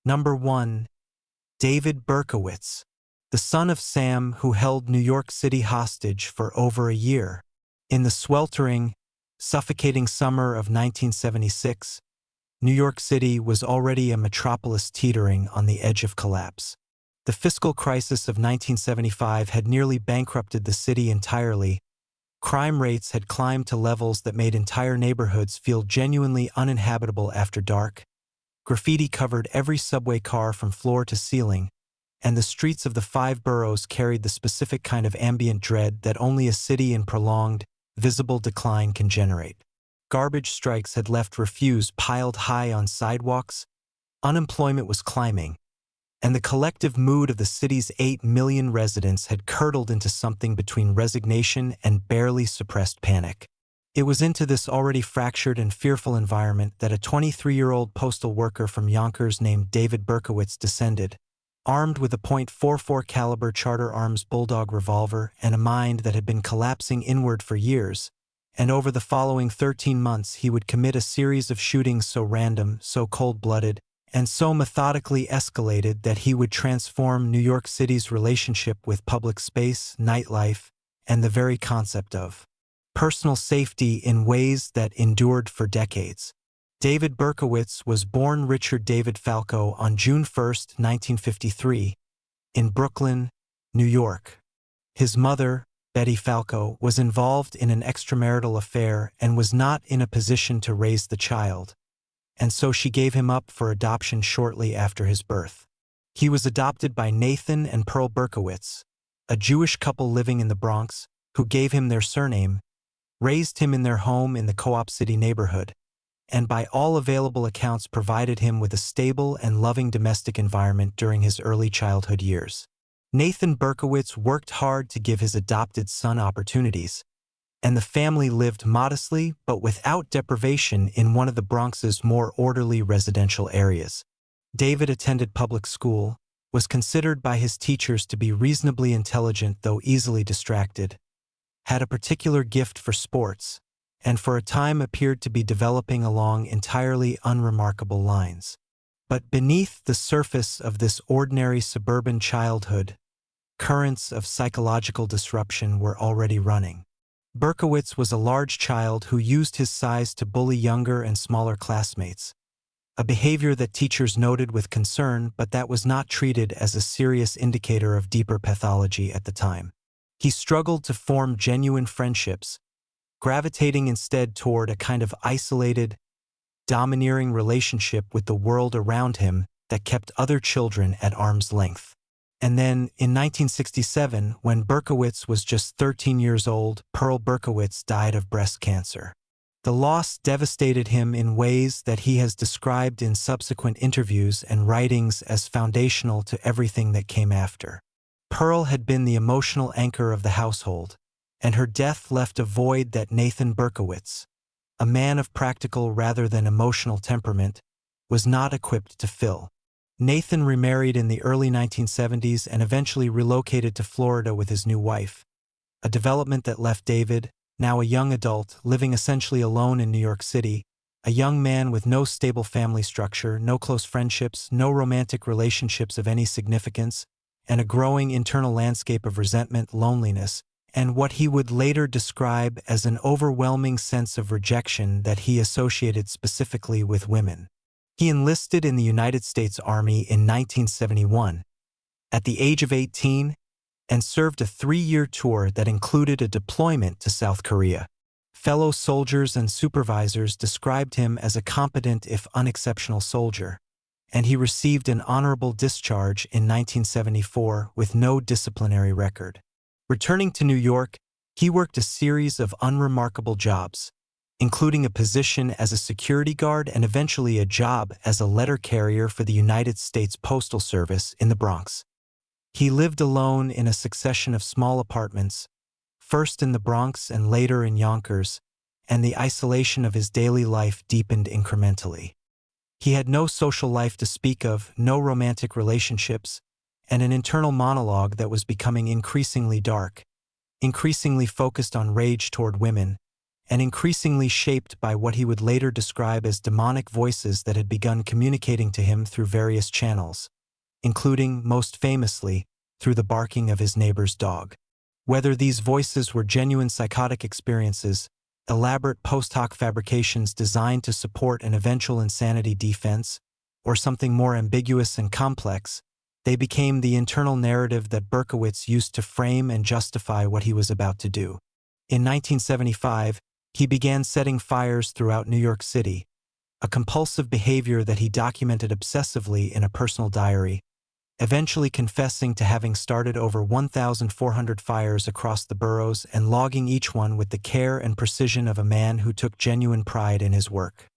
Number 1. David Berkowitz, the son of Sam who held New York City hostage for over a year. In the sweltering, suffocating summer of 1976, New York City was already a metropolis teetering on the edge of collapse. The fiscal crisis of 1975 had nearly bankrupted the city entirely. Crime rates had climbed to levels that made entire neighborhoods feel genuinely uninhabitable after dark. Graffiti covered every subway car from floor to ceiling, and the streets of the 5 boroughs carried the specific kind of ambient dread that only a city in prolonged, visible decline can generate. Garbage strikes had left refuse piled high on sidewalks, unemployment was climbing, and the collective mood of the city's 8 million residents had curdled into something between resignation and barely suppressed panic. It was into this already fractured and fearful environment that a 23-year-old postal worker from Yonkers named David Berkowitz descended, armed with a .44 caliber Charter Arms Bulldog revolver and a mind that had been collapsing inward for years. And over the following 13 months he would commit a series of shootings so random, so cold-blooded, and so methodically escalated that he would transform New York City's relationship with public space, nightlife, and the very concept of personal safety in ways that endured for decades. David Berkowitz was born Richard David Falco on June 1, 1953, in Brooklyn, New York. His mother, Betty Falco, was involved in an extramarital affair and was not in a position to raise the child, and so she gave him up for adoption shortly after his birth. He was adopted by Nathan and Pearl Berkowitz, a Jewish couple living in the Bronx, who gave him their surname, raised him in their home in the Co-op City neighborhood, and by all available accounts provided him with a stable and loving domestic environment during his early childhood years. Nathan Berkowitz worked hard to give his adopted son opportunities, and the family lived modestly but without deprivation in one of the Bronx's more orderly residential areas. David attended public school, was considered by his teachers to be reasonably intelligent though easily distracted, had a particular gift for sports, and for a time appeared to be developing along entirely unremarkable lines. But beneath the surface of this ordinary suburban childhood, currents of psychological disruption were already running. Berkowitz was a large child who used his size to bully younger and smaller classmates, a behavior that teachers noted with concern but that was not treated as a serious indicator of deeper pathology at the time. He struggled to form genuine friendships, gravitating instead toward a kind of isolated, domineering relationship with the world around him that kept other children at arm's length. And then, in 1967, when Berkowitz was just 13 years old, Pearl Berkowitz died of breast cancer. The loss devastated him in ways that he has described in subsequent interviews and writings as foundational to everything that came after. Pearl had been the emotional anchor of the household, and her death left a void that Nathan Berkowitz, a man of practical rather than emotional temperament, was not equipped to fill. Nathan remarried in the early 1970s and eventually relocated to Florida with his new wife, a development that left David, now a young adult, living essentially alone in New York City, a young man with no stable family structure, no close friendships, no romantic relationships of any significance, and a growing internal landscape of resentment, loneliness, and what he would later describe as an overwhelming sense of rejection that he associated specifically with women. He enlisted in the United States Army in 1971, at the age of 18, and served a 3-year tour that included a deployment to South Korea. Fellow soldiers and supervisors described him as a competent if unexceptional soldier, and he received an honorable discharge in 1974 with no disciplinary record. Returning to New York, he worked a series of unremarkable jobs, including a position as a security guard and eventually a job as a letter carrier for the United States Postal Service in the Bronx. He lived alone in a succession of small apartments, first in the Bronx and later in Yonkers, and the isolation of his daily life deepened incrementally. He had no social life to speak of, no romantic relationships, and an internal monologue that was becoming increasingly dark, increasingly focused on rage toward women, and increasingly shaped by what he would later describe as demonic voices that had begun communicating to him through various channels, including, most famously, through the barking of his neighbor's dog. Whether these voices were genuine psychotic experiences, elaborate post hoc fabrications designed to support an eventual insanity defense, or something more ambiguous and complex, they became the internal narrative that Berkowitz used to frame and justify what he was about to do. In 1975, he began setting fires throughout New York City, a compulsive behavior that he documented obsessively in a personal diary, eventually confessing to having started over 1,400 fires across the boroughs and logging each one with the care and precision of a man who took genuine pride in his work.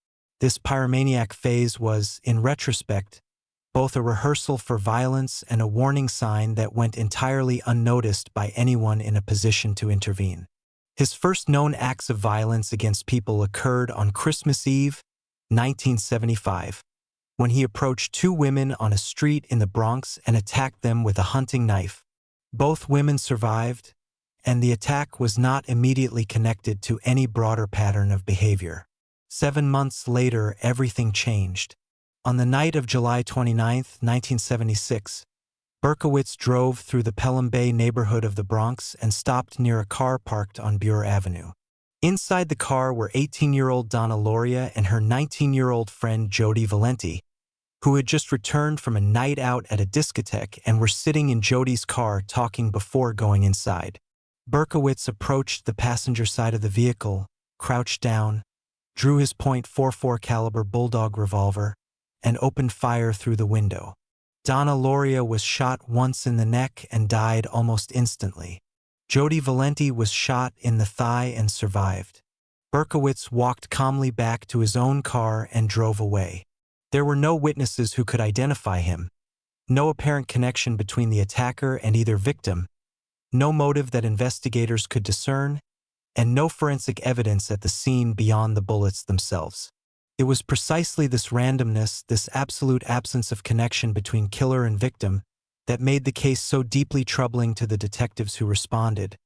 This pyromaniac phase was, in retrospect, both a rehearsal for violence and a warning sign that went entirely unnoticed by anyone in a position to intervene. His first known acts of violence against people occurred on Christmas Eve, 1975, when he approached two women on a street in the Bronx and attacked them with a hunting knife. Both women survived, and the attack was not immediately connected to any broader pattern of behavior. 7 months later, everything changed. On the night of July 29, 1976, Berkowitz drove through the Pelham Bay neighborhood of the Bronx and stopped near a car parked on Burr Avenue. Inside the car were 18-year-old Donna Lauria and her 19-year-old friend Jody Valenti, who had just returned from a night out at a discotheque and were sitting in Jody's car talking before going inside. Berkowitz approached the passenger side of the vehicle, crouched down, drew his .44 caliber bulldog revolver, and opened fire through the window. Donna Lauria was shot once in the neck and died almost instantly. Jody Valenti was shot in the thigh and survived. Berkowitz walked calmly back to his own car and drove away. There were no witnesses who could identify him, no apparent connection between the attacker and either victim, no motive that investigators could discern, and no forensic evidence at the scene beyond the bullets themselves. It was precisely this randomness, this absolute absence of connection between killer and victim, that made the case so deeply troubling to the detectives who responded,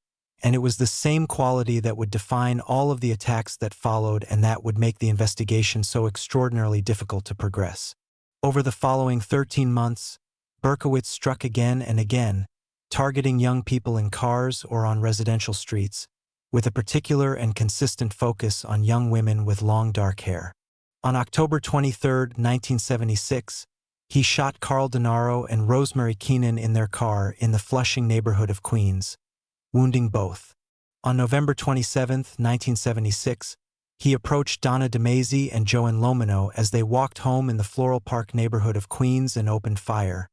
and it was the same quality that would define all of the attacks that followed and that would make the investigation so extraordinarily difficult to progress. Over the following 13 months, Berkowitz struck again and again, targeting young people in cars or on residential streets, with a particular and consistent focus on young women with long dark hair. On October 23, 1976, he shot Carl Denaro and Rosemary Keenan in their car in the Flushing neighborhood of Queens, wounding both. On November 27, 1976, he approached Donna DeMazy and Joanne Lomino as they walked home in the Floral Park neighborhood of Queens and opened fire.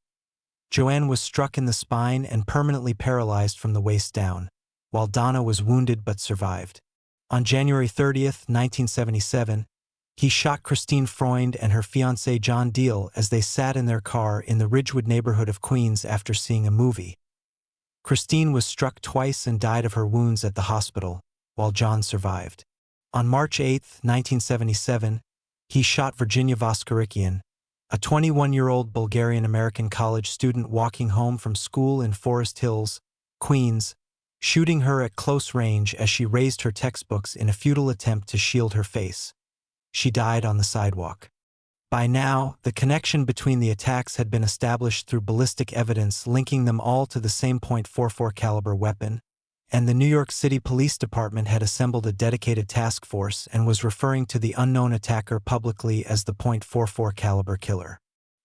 Joanne was struck in the spine and permanently paralyzed from the waist down, while Donna was wounded but survived. On January 30, 1977, he shot Christine Freund and her fiancé John Deal as they sat in their car in the Ridgewood neighborhood of Queens after seeing a movie. Christine was struck twice and died of her wounds at the hospital, while John survived. On March 8, 1977, he shot Virginia Voskerikian, a 21-year-old Bulgarian-American college student walking home from school in Forest Hills, Queens, shooting her at close range as she raised her textbooks in a futile attempt to shield her face. She died on the sidewalk. By now, the connection between the attacks had been established through ballistic evidence linking them all to the same .44 caliber weapon, and the New York City Police Department had assembled a dedicated task force and was referring to the unknown attacker publicly as the .44 caliber killer.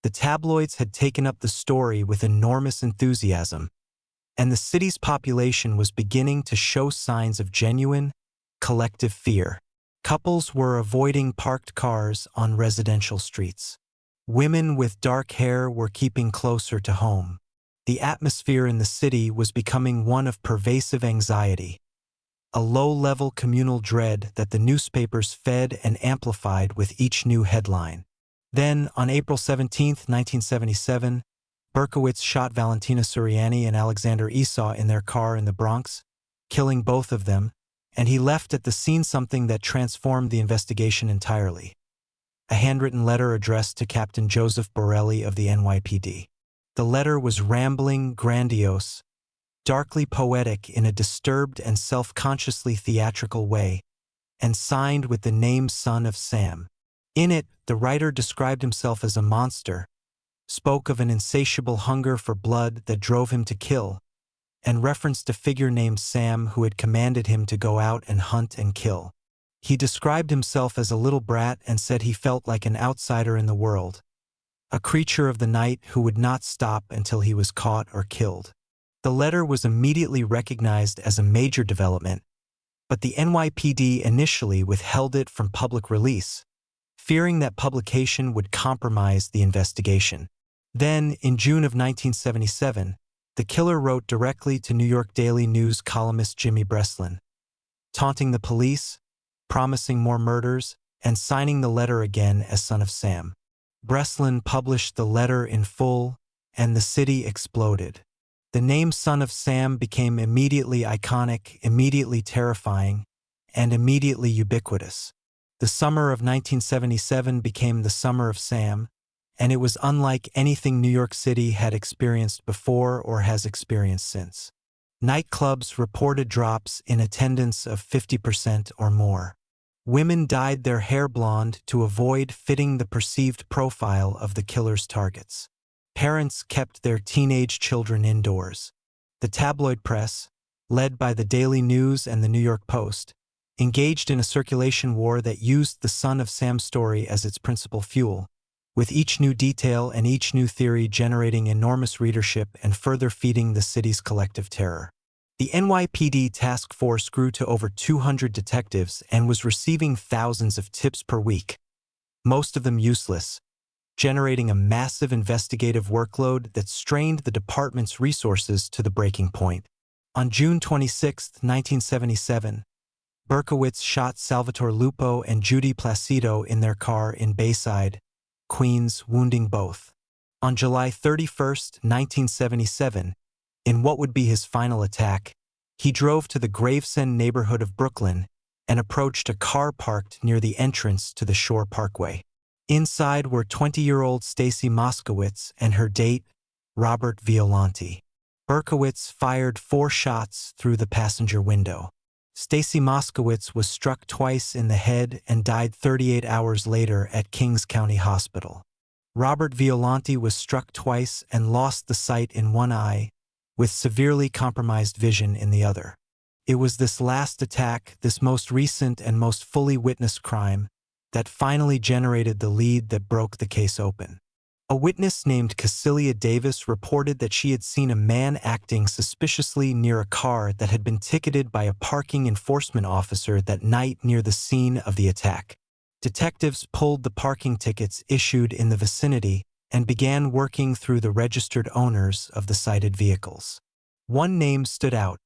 The tabloids had taken up the story with enormous enthusiasm, and the city's population was beginning to show signs of genuine, collective fear. Couples were avoiding parked cars on residential streets. Women with dark hair were keeping closer to home. The atmosphere in the city was becoming one of pervasive anxiety, a low-level communal dread that the newspapers fed and amplified with each new headline. Then, on April 17, 1977, Berkowitz shot Valentina Suriani and Alexander Esau in their car in the Bronx, killing both of them, and he left at the scene something that transformed the investigation entirely: a handwritten letter addressed to Captain Joseph Borelli of the NYPD. The letter was rambling, grandiose, darkly poetic in a disturbed and self-consciously theatrical way, and signed with the name Son of Sam. In it, the writer described himself as a monster, spoke of an insatiable hunger for blood that drove him to kill, and referenced a figure named Sam who had commanded him to go out and hunt and kill. He described himself as a little brat and said he felt like an outsider in the world, a creature of the night who would not stop until he was caught or killed. The letter was immediately recognized as a major development, but the NYPD initially withheld it from public release, fearing that publication would compromise the investigation. Then, in June of 1977, the killer wrote directly to New York Daily News columnist Jimmy Breslin, taunting the police, promising more murders, and signing the letter again as Son of Sam. Breslin published the letter in full, and the city exploded. The name Son of Sam became immediately iconic, immediately terrifying, and immediately ubiquitous. The summer of 1977 became the Summer of Sam, and it was unlike anything New York City had experienced before or has experienced since. Nightclubs reported drops in attendance of 50% or more. Women dyed their hair blonde to avoid fitting the perceived profile of the killer's targets. Parents kept their teenage children indoors. The tabloid press, led by the Daily News and the New York Post, engaged in a circulation war that used the Son of Sam story as its principal fuel, with each new detail and each new theory generating enormous readership and further feeding the city's collective terror. The NYPD task force grew to over 200 detectives and was receiving thousands of tips per week, most of them useless, generating a massive investigative workload that strained the department's resources to the breaking point. On June 26, 1977, Berkowitz shot Salvatore Lupo and Judy Placido in their car in Bayside, Queens, wounding both. On July 31, 1977, in what would be his final attack, he drove to the Gravesend neighborhood of Brooklyn and approached a car parked near the entrance to the Shore Parkway. Inside were 20-year-old Stacy Moskowitz and her date, Robert Violante. Berkowitz fired 4 shots through the passenger window. Stacy Moskowitz was struck twice in the head and died 38 hours later at Kings County Hospital. Robert Violante was struck twice and lost the sight in one eye, with severely compromised vision in the other. It was this last attack, this most recent and most fully witnessed crime, that finally generated the lead that broke the case open. A witness named Cassilia Davis reported that she had seen a man acting suspiciously near a car that had been ticketed by a parking enforcement officer that night near the scene of the attack. Detectives pulled the parking tickets issued in the vicinity and began working through the registered owners of the cited vehicles. One name stood out: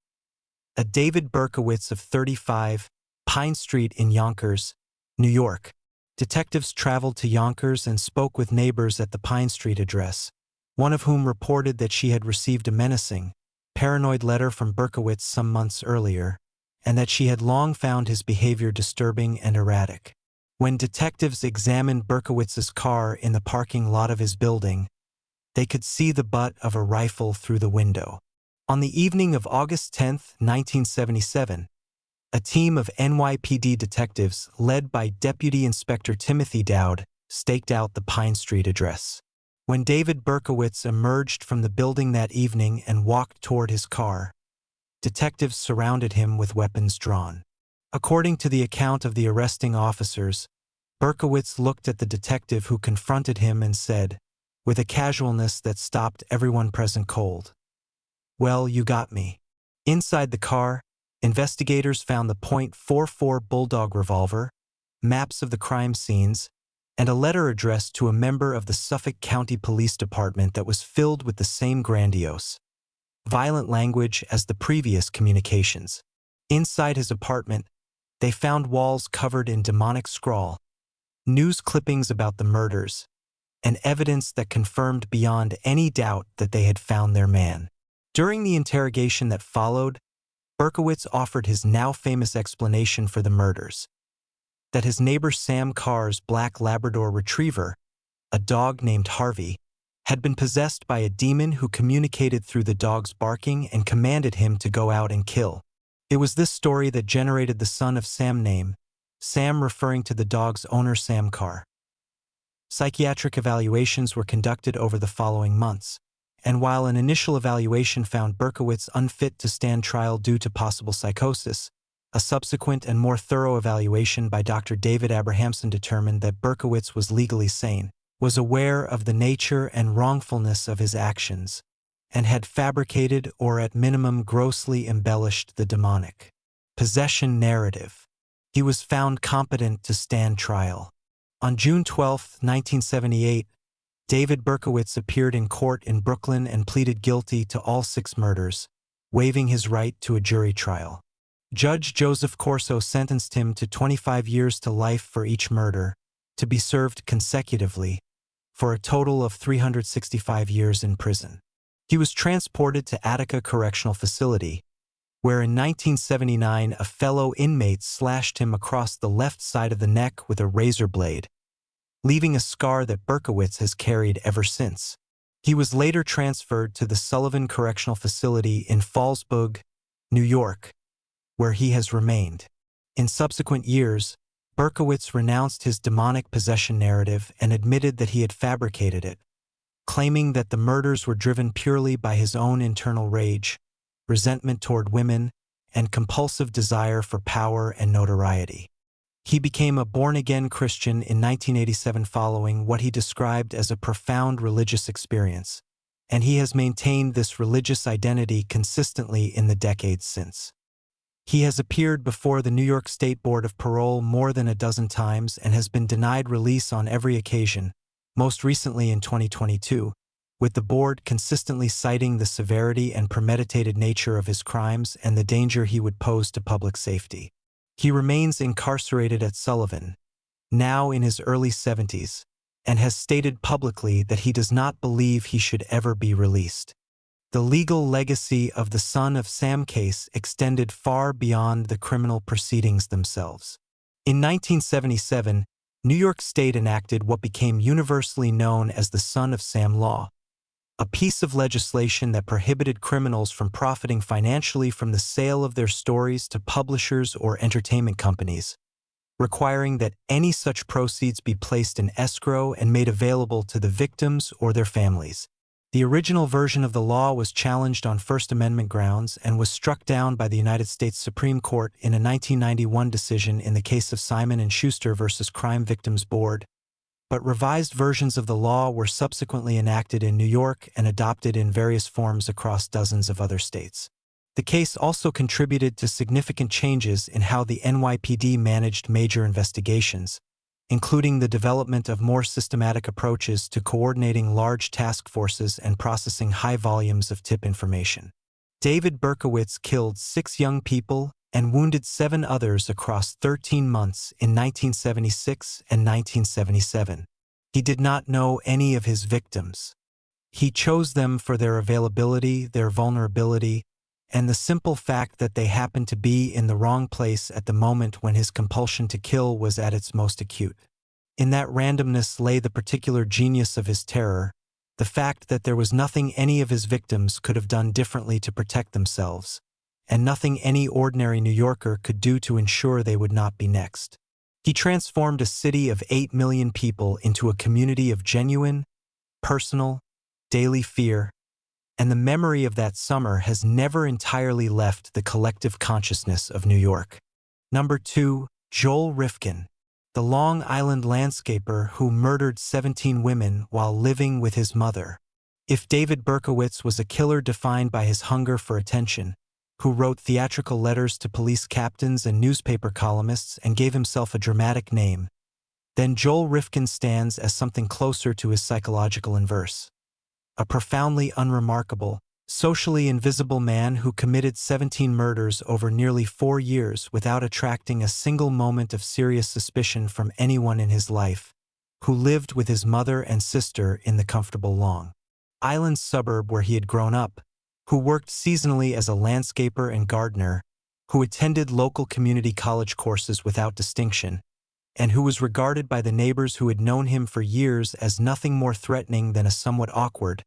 a David Berkowitz of 35, Pine Street in Yonkers, New York. Detectives traveled to Yonkers and spoke with neighbors at the Pine Street address, one of whom reported that she had received a menacing, paranoid letter from Berkowitz some months earlier, and that she had long found his behavior disturbing and erratic. When detectives examined Berkowitz's car in the parking lot of his building, they could see the butt of a rifle through the window. On the evening of August 10, 1977, a team of NYPD detectives led by Deputy Inspector Timothy Dowd staked out the Pine Street address. When David Berkowitz emerged from the building that evening and walked toward his car, detectives surrounded him with weapons drawn. According to the account of the arresting officers, Berkowitz looked at the detective who confronted him and said, with a casualness that stopped everyone present cold, "Well, you got me." Inside the car, investigators found the .44 Bulldog revolver, maps of the crime scenes, and a letter addressed to a member of the Suffolk County Police Department that was filled with the same grandiose, violent language as the previous communications. Inside his apartment, they found walls covered in demonic scrawl, news clippings about the murders, and evidence that confirmed beyond any doubt that they had found their man. During the interrogation that followed, Berkowitz offered his now famous explanation for the murders: that his neighbor Sam Carr's black Labrador retriever, a dog named Harvey, had been possessed by a demon who communicated through the dog's barking and commanded him to go out and kill. It was this story that generated the Son of Sam name, Sam referring to the dog's owner Sam Carr. Psychiatric evaluations were conducted over the following months, and while an initial evaluation found Berkowitz unfit to stand trial due to possible psychosis, a subsequent and more thorough evaluation by Dr. David Abrahamson determined that Berkowitz was legally sane, was aware of the nature and wrongfulness of his actions, and had fabricated or at minimum grossly embellished the demonic possession narrative. He was found competent to stand trial. On June 12, 1978, David Berkowitz appeared in court in Brooklyn and pleaded guilty to all 6 murders, waiving his right to a jury trial. Judge Joseph Corso sentenced him to 25 years to life for each murder, to be served consecutively, for a total of 365 years in prison. He was transported to Attica Correctional Facility, where in 1979 a fellow inmate slashed him across the left side of the neck with a razor blade, leaving a scar that Berkowitz has carried ever since. He was later transferred to the Sullivan Correctional Facility in Fallsburg, New York, where he has remained. In subsequent years, Berkowitz renounced his demonic possession narrative and admitted that he had fabricated it, claiming that the murders were driven purely by his own internal rage, resentment toward women, and compulsive desire for power and notoriety. He became a born-again Christian in 1987 following what he described as a profound religious experience, and he has maintained this religious identity consistently in the decades since. He has appeared before the New York State Board of Parole more than a dozen times and has been denied release on every occasion, most recently in 2022, with the board consistently citing the severity and premeditated nature of his crimes and the danger he would pose to public safety. He remains incarcerated at Sullivan, now in his early 70s, and has stated publicly that he does not believe he should ever be released. The legal legacy of the Son of Sam case extended far beyond the criminal proceedings themselves. In 1977, New York State enacted what became universally known as the Son of Sam Law, a piece of legislation that prohibited criminals from profiting financially from the sale of their stories to publishers or entertainment companies, requiring that any such proceeds be placed in escrow and made available to the victims or their families. The original version of the law was challenged on First Amendment grounds and was struck down by the United States Supreme Court in a 1991 decision in the case of Simon & Schuster v. Crime Victims Board, but revised versions of the law were subsequently enacted in New York and adopted in various forms across dozens of other states. The case also contributed to significant changes in how the NYPD managed major investigations, including the development of more systematic approaches to coordinating large task forces and processing high volumes of tip information. David Berkowitz killed 6 young people and wounded 7 others across 13 months in 1976 and 1977. He did not know any of his victims. He chose them for their availability, their vulnerability, and the simple fact that they happened to be in the wrong place at the moment when his compulsion to kill was at its most acute. In that randomness lay the particular genius of his terror, the fact that there was nothing any of his victims could have done differently to protect themselves, and nothing any ordinary New Yorker could do to ensure they would not be next. He transformed a city of 8 million people into a community of genuine, personal, daily fear, and the memory of that summer has never entirely left the collective consciousness of New York. Number 2, Joel Rifkin, the Long Island landscaper who murdered 17 women while living with his mother. If David Berkowitz was a killer defined by his hunger for attention, who wrote theatrical letters to police captains and newspaper columnists and gave himself a dramatic name, then Joel Rifkin stands as something closer to his psychological inverse. A profoundly unremarkable, socially invisible man who committed 17 murders over nearly 4 years without attracting a single moment of serious suspicion from anyone in his life, who lived with his mother and sister in the comfortable Long Island suburb where he had grown up, who worked seasonally as a landscaper and gardener, who attended local community college courses without distinction, and who was regarded by the neighbors who had known him for years as nothing more threatening than a somewhat awkward,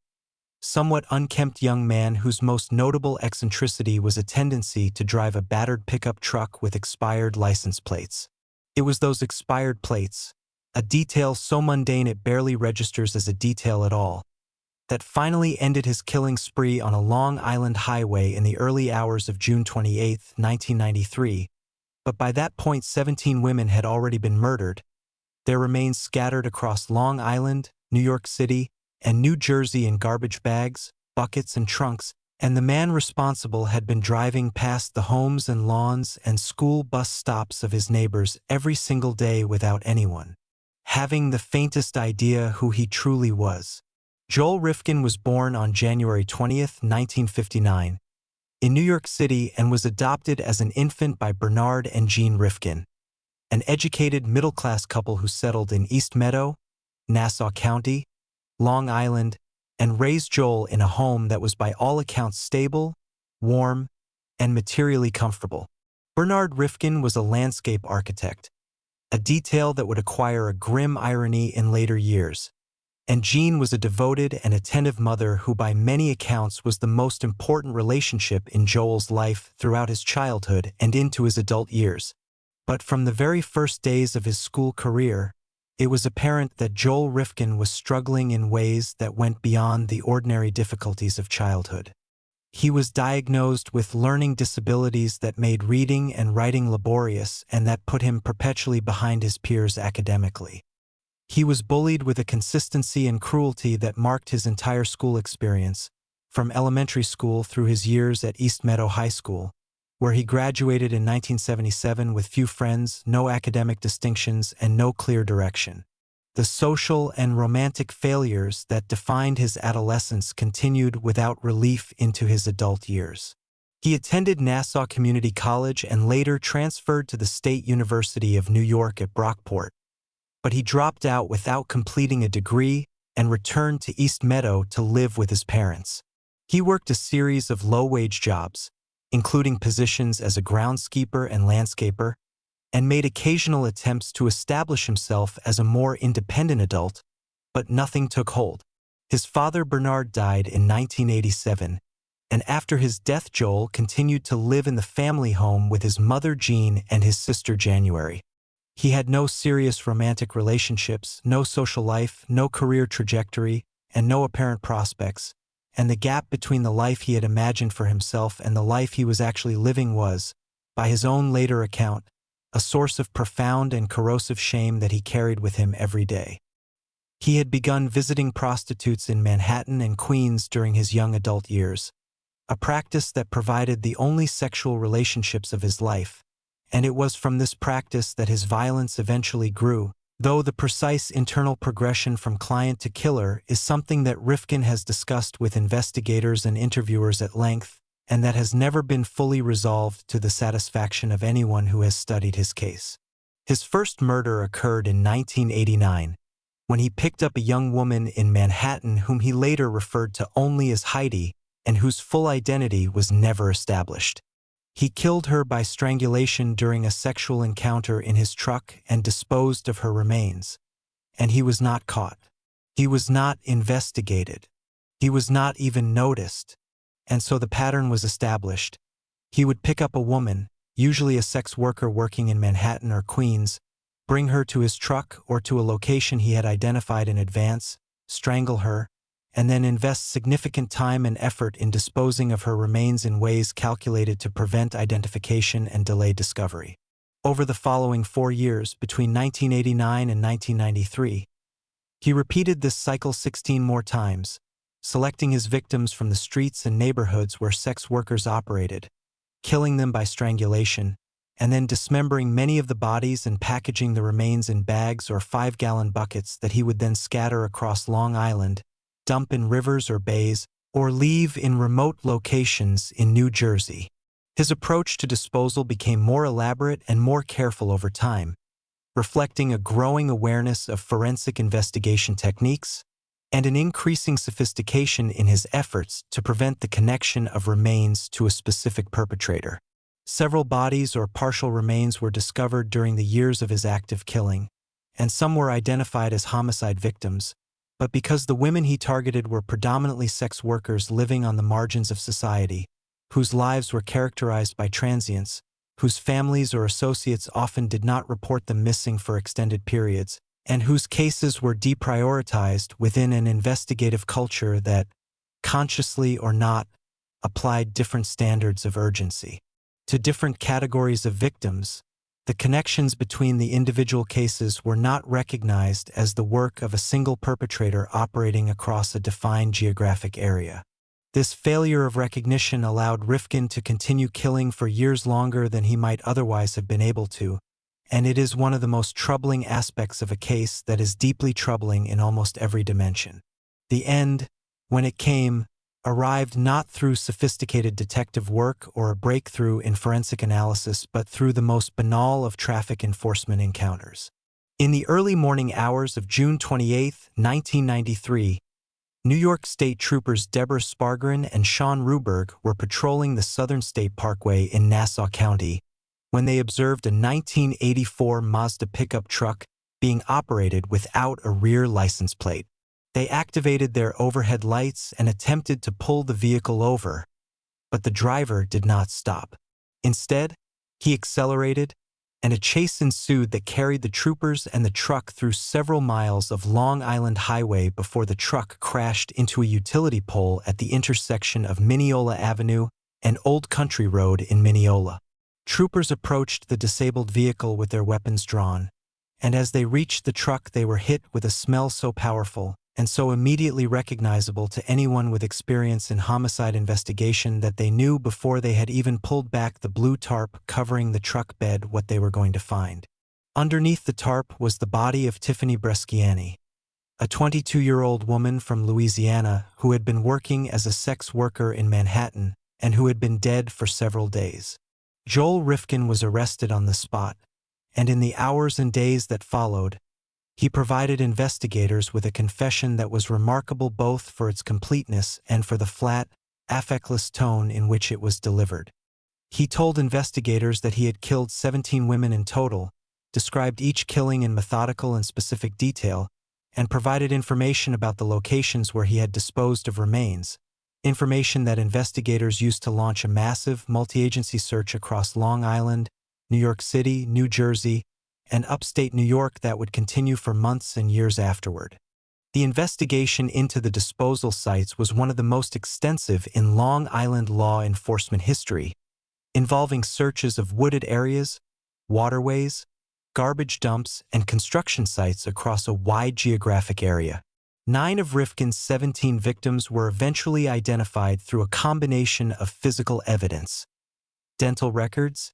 somewhat unkempt young man whose most notable eccentricity was a tendency to drive a battered pickup truck with expired license plates. It was those expired plates, a detail so mundane it barely registers as a detail at all, that finally ended his killing spree on a Long Island highway in the early hours of June 28, 1993. But by that point 17 women had already been murdered, their remains scattered across Long Island, New York City, and New Jersey in garbage bags, buckets, and trunks, and the man responsible had been driving past the homes and lawns and school bus stops of his neighbors every single day without anyone having the faintest idea who he truly was. Joel Rifkin was born on January 20, 1959, in New York City and was adopted as an infant by Bernard and Jean Rifkin, an educated middle-class couple who settled in East Meadow, Nassau County, Long Island, and raised Joel in a home that was by all accounts stable, warm, and materially comfortable. Bernard Rifkin was a landscape architect, a detail that would acquire a grim irony in later years, and Jean was a devoted and attentive mother who by many accounts was the most important relationship in Joel's life throughout his childhood and into his adult years. But from the very first days of his school career, it was apparent that Joel Rifkin was struggling in ways that went beyond the ordinary difficulties of childhood. He was diagnosed with learning disabilities that made reading and writing laborious and that put him perpetually behind his peers academically. He was bullied with a consistency and cruelty that marked his entire school experience, from elementary school through his years at East Meadow High School, where he graduated in 1977 with few friends, no academic distinctions, and no clear direction. The social and romantic failures that defined his adolescence continued without relief into his adult years. He attended Nassau Community College and later transferred to the State University of New York at Brockport, but he dropped out without completing a degree and returned to East Meadow to live with his parents. He worked a series of low-wage jobs, including positions as a groundskeeper and landscaper, and made occasional attempts to establish himself as a more independent adult, but nothing took hold. His father Bernard died in 1987, and after his death Joel continued to live in the family home with his mother Jean and his sister January. He had no serious romantic relationships, no social life, no career trajectory, and no apparent prospects, and the gap between the life he had imagined for himself and the life he was actually living was, by his own later account, a source of profound and corrosive shame that he carried with him every day. He had begun visiting prostitutes in Manhattan and Queens during his young adult years, a practice that provided the only sexual relationships of his life, and it was from this practice that his violence eventually grew, though the precise internal progression from client to killer is something that Rifkin has discussed with investigators and interviewers at length, and that has never been fully resolved to the satisfaction of anyone who has studied his case. His first murder occurred in 1989, when he picked up a young woman in Manhattan whom he later referred to only as Heidi and whose full identity was never established. He killed her by strangulation during a sexual encounter in his truck and disposed of her remains. And he was not caught. He was not investigated. He was not even noticed. And so the pattern was established. He would pick up a woman, usually a sex worker working in Manhattan or Queens, bring her to his truck or to a location he had identified in advance, strangle her, and then invest significant time and effort in disposing of her remains in ways calculated to prevent identification and delay discovery. Over the following 4 years, between 1989 and 1993, he repeated this cycle 16 more times, selecting his victims from the streets and neighborhoods where sex workers operated, killing them by strangulation, and then dismembering many of the bodies and packaging the remains in bags or 5-gallon buckets that he would then scatter across Long Island, dump in rivers or bays, or leave in remote locations in New Jersey. His approach to disposal became more elaborate and more careful over time, reflecting a growing awareness of forensic investigation techniques and an increasing sophistication in his efforts to prevent the connection of remains to a specific perpetrator. Several bodies or partial remains were discovered during the years of his active killing, and some were identified as homicide victims, but because the women he targeted were predominantly sex workers living on the margins of society, whose lives were characterized by transience, whose families or associates often did not report them missing for extended periods, and whose cases were deprioritized within an investigative culture that, consciously or not, applied different standards of urgency. To different categories of victims, the connections between the individual cases were not recognized as the work of a single perpetrator operating across a defined geographic area. This failure of recognition allowed Rifkin to continue killing for years longer than he might otherwise have been able to, and it is one of the most troubling aspects of a case that is deeply troubling in almost every dimension. The end, when it came, arrived not through sophisticated detective work or a breakthrough in forensic analysis, but through the most banal of traffic enforcement encounters. In the early morning hours of June 28, 1993, New York State Troopers Deborah Spargren and Sean Ruberg were patrolling the Southern State Parkway in Nassau County when they observed a 1984 Mazda pickup truck being operated without a rear license plate. They activated their overhead lights and attempted to pull the vehicle over, but the driver did not stop. Instead, he accelerated, and a chase ensued that carried the troopers and the truck through several miles of Long Island Highway before the truck crashed into a utility pole at the intersection of Mineola Avenue and Old Country Road in Mineola. Troopers approached the disabled vehicle with their weapons drawn, and as they reached the truck they were hit with a smell so powerful and so immediately recognizable to anyone with experience in homicide investigation that they knew before they had even pulled back the blue tarp covering the truck bed what they were going to find. Underneath the tarp was the body of Tiffany Bresciani, a 22-year-old woman from Louisiana who had been working as a sex worker in Manhattan and who had been dead for several days. Joel Rifkin was arrested on the spot, and in the hours and days that followed, he provided investigators with a confession that was remarkable both for its completeness and for the flat, affectless tone in which it was delivered. He told investigators that he had killed 17 women in total, described each killing in methodical and specific detail, and provided information about the locations where he had disposed of remains, information that investigators used to launch a massive, multi-agency search across Long Island, New York City, New Jersey, and upstate New York that would continue for months and years afterward. The investigation into the disposal sites was one of the most extensive in Long Island law enforcement history, involving searches of wooded areas, waterways, garbage dumps, and construction sites across a wide geographic area. 9 of Rifkin's 17 victims were eventually identified through a combination of physical evidence, dental records,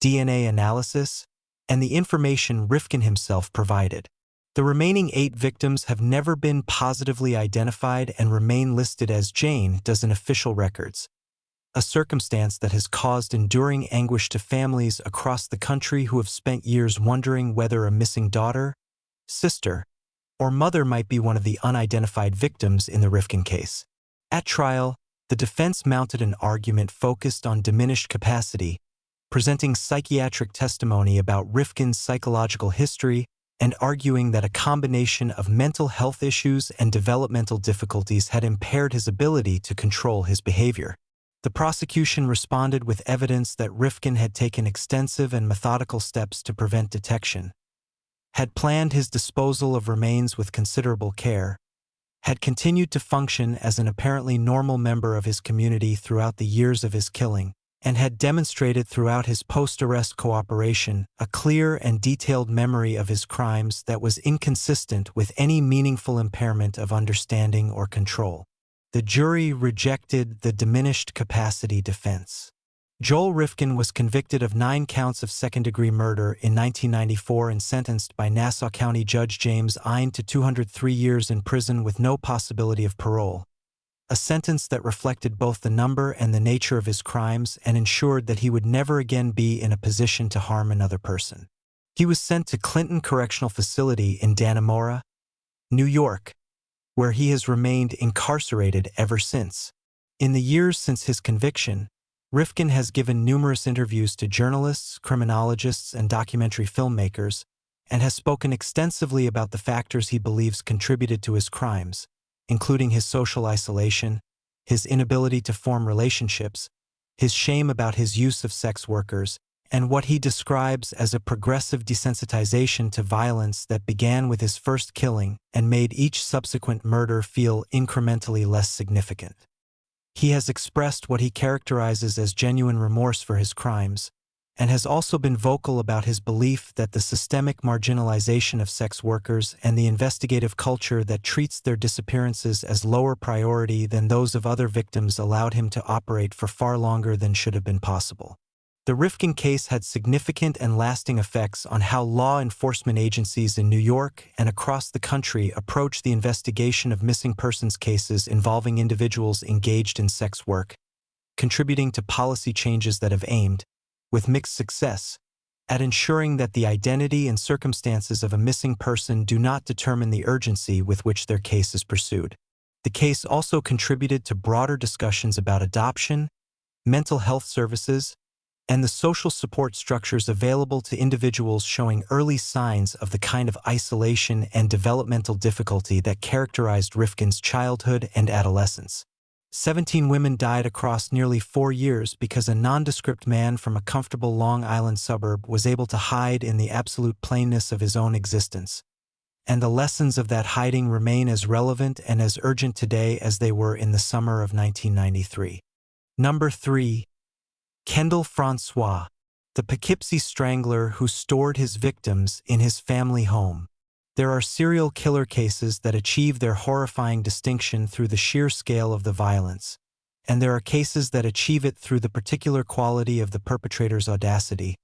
DNA analysis, and the information Rifkin himself provided. The remaining 8 victims have never been positively identified and remain listed as Jane does in official records, a circumstance that has caused enduring anguish to families across the country who have spent years wondering whether a missing daughter, sister, or mother might be one of the unidentified victims in the Rifkin case. At trial, the defense mounted an argument focused on diminished capacity, presenting psychiatric testimony about Rifkin's psychological history and arguing that a combination of mental health issues and developmental difficulties had impaired his ability to control his behavior. The prosecution responded with evidence that Rifkin had taken extensive and methodical steps to prevent detection, had planned his disposal of remains with considerable care, had continued to function as an apparently normal member of his community throughout the years of his killing, and had demonstrated throughout his post-arrest cooperation a clear and detailed memory of his crimes that was inconsistent with any meaningful impairment of understanding or control. The jury rejected the diminished capacity defense. Joel Rifkin was convicted of 9 counts of second-degree murder in 1994 and sentenced by Nassau County Judge James Ine to 203 years in prison with no possibility of parole, a sentence that reflected both the number and the nature of his crimes and ensured that he would never again be in a position to harm another person. He was sent to Clinton Correctional Facility in Dannemora, New York, where he has remained incarcerated ever since. In the years since his conviction, Rifkin has given numerous interviews to journalists, criminologists, and documentary filmmakers, and has spoken extensively about the factors he believes contributed to his crimes, including his social isolation, his inability to form relationships, his shame about his use of sex workers, and what he describes as a progressive desensitization to violence that began with his first killing and made each subsequent murder feel incrementally less significant. He has expressed what he characterizes as genuine remorse for his crimes, and has also been vocal about his belief that the systemic marginalization of sex workers and the investigative culture that treats their disappearances as lower priority than those of other victims allowed him to operate for far longer than should have been possible. The Rifkin case had significant and lasting effects on how law enforcement agencies in New York and across the country approach the investigation of missing persons cases involving individuals engaged in sex work, contributing to policy changes that have aimed, with mixed success, at ensuring that the identity and circumstances of a missing person do not determine the urgency with which their case is pursued. The case also contributed to broader discussions about adoption, mental health services, and the social support structures available to individuals showing early signs of the kind of isolation and developmental difficulty that characterized Rifkin's childhood and adolescence. 17 women died across nearly 4 years because a nondescript man from a comfortable Long Island suburb was able to hide in the absolute plainness of his own existence. And the lessons of that hiding remain as relevant and as urgent today as they were in the summer of 1993. Number 3. Kendall Francois, the Poughkeepsie Strangler who stored his victims in his family home. There are serial killer cases that achieve their horrifying distinction through the sheer scale of the violence, and there are cases that achieve it through the particular quality of the perpetrator's audacity,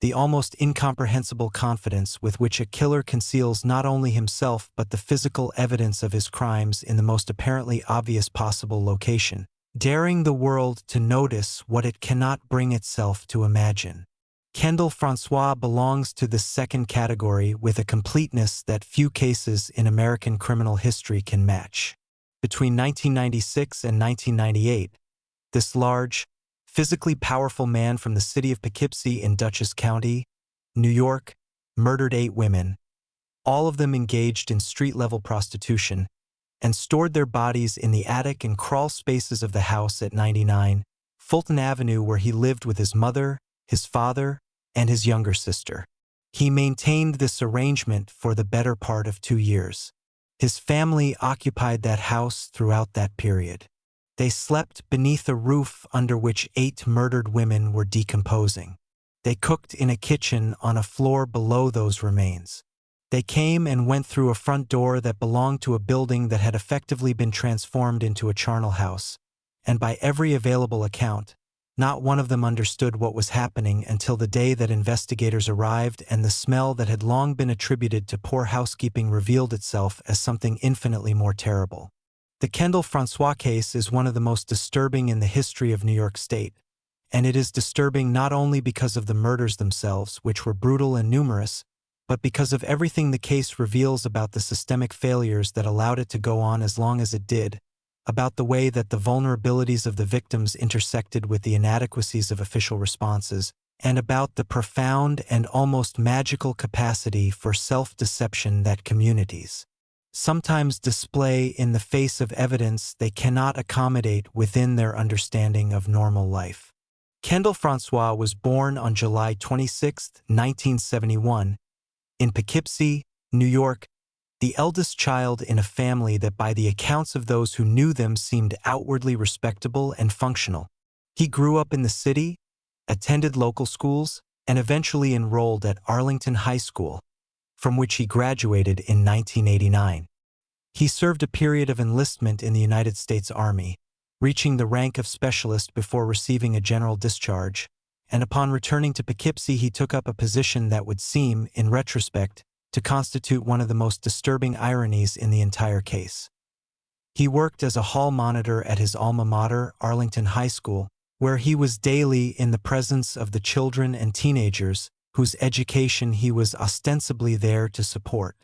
the almost incomprehensible confidence with which a killer conceals not only himself but the physical evidence of his crimes in the most apparently obvious possible location, daring the world to notice what it cannot bring itself to imagine. Kendall Francois belongs to this second category with a completeness that few cases in American criminal history can match. Between 1996 and 1998, this large, physically powerful man from the city of Poughkeepsie in Dutchess County, New York, murdered 8 women, all of them engaged in street-level prostitution, and stored their bodies in the attic and crawl spaces of the house at 99 Fulton Avenue where he lived with his mother, his father, and his younger sister. He maintained this arrangement for the better part of 2 years. His family occupied that house throughout that period. They slept beneath a roof under which 8 murdered women were decomposing. They cooked in a kitchen on a floor below those remains. They came and went through a front door that belonged to a building that had effectively been transformed into a charnel house, and by every available account, not one of them understood what was happening until the day that investigators arrived and the smell that had long been attributed to poor housekeeping revealed itself as something infinitely more terrible. The Kendall Francois case is one of the most disturbing in the history of New York State, and it is disturbing not only because of the murders themselves, which were brutal and numerous, but because of everything the case reveals about the systemic failures that allowed it to go on as long as it did, about the way that the vulnerabilities of the victims intersected with the inadequacies of official responses, and about the profound and almost magical capacity for self-deception that communities sometimes display in the face of evidence they cannot accommodate within their understanding of normal life. Kendall Francois was born on July 26, 1971, in Poughkeepsie, New York, the eldest child in a family that by the accounts of those who knew them seemed outwardly respectable and functional. He grew up in the city, attended local schools, and eventually enrolled at Arlington High School, from which he graduated in 1989. He served a period of enlistment in the United States Army, reaching the rank of specialist before receiving a general discharge, and upon returning to Poughkeepsie he took up a position that would seem, in retrospect, to constitute one of the most disturbing ironies in the entire case. He worked as a hall monitor at his alma mater, Arlington High School, where he was daily in the presence of the children and teenagers whose education he was ostensibly there to support.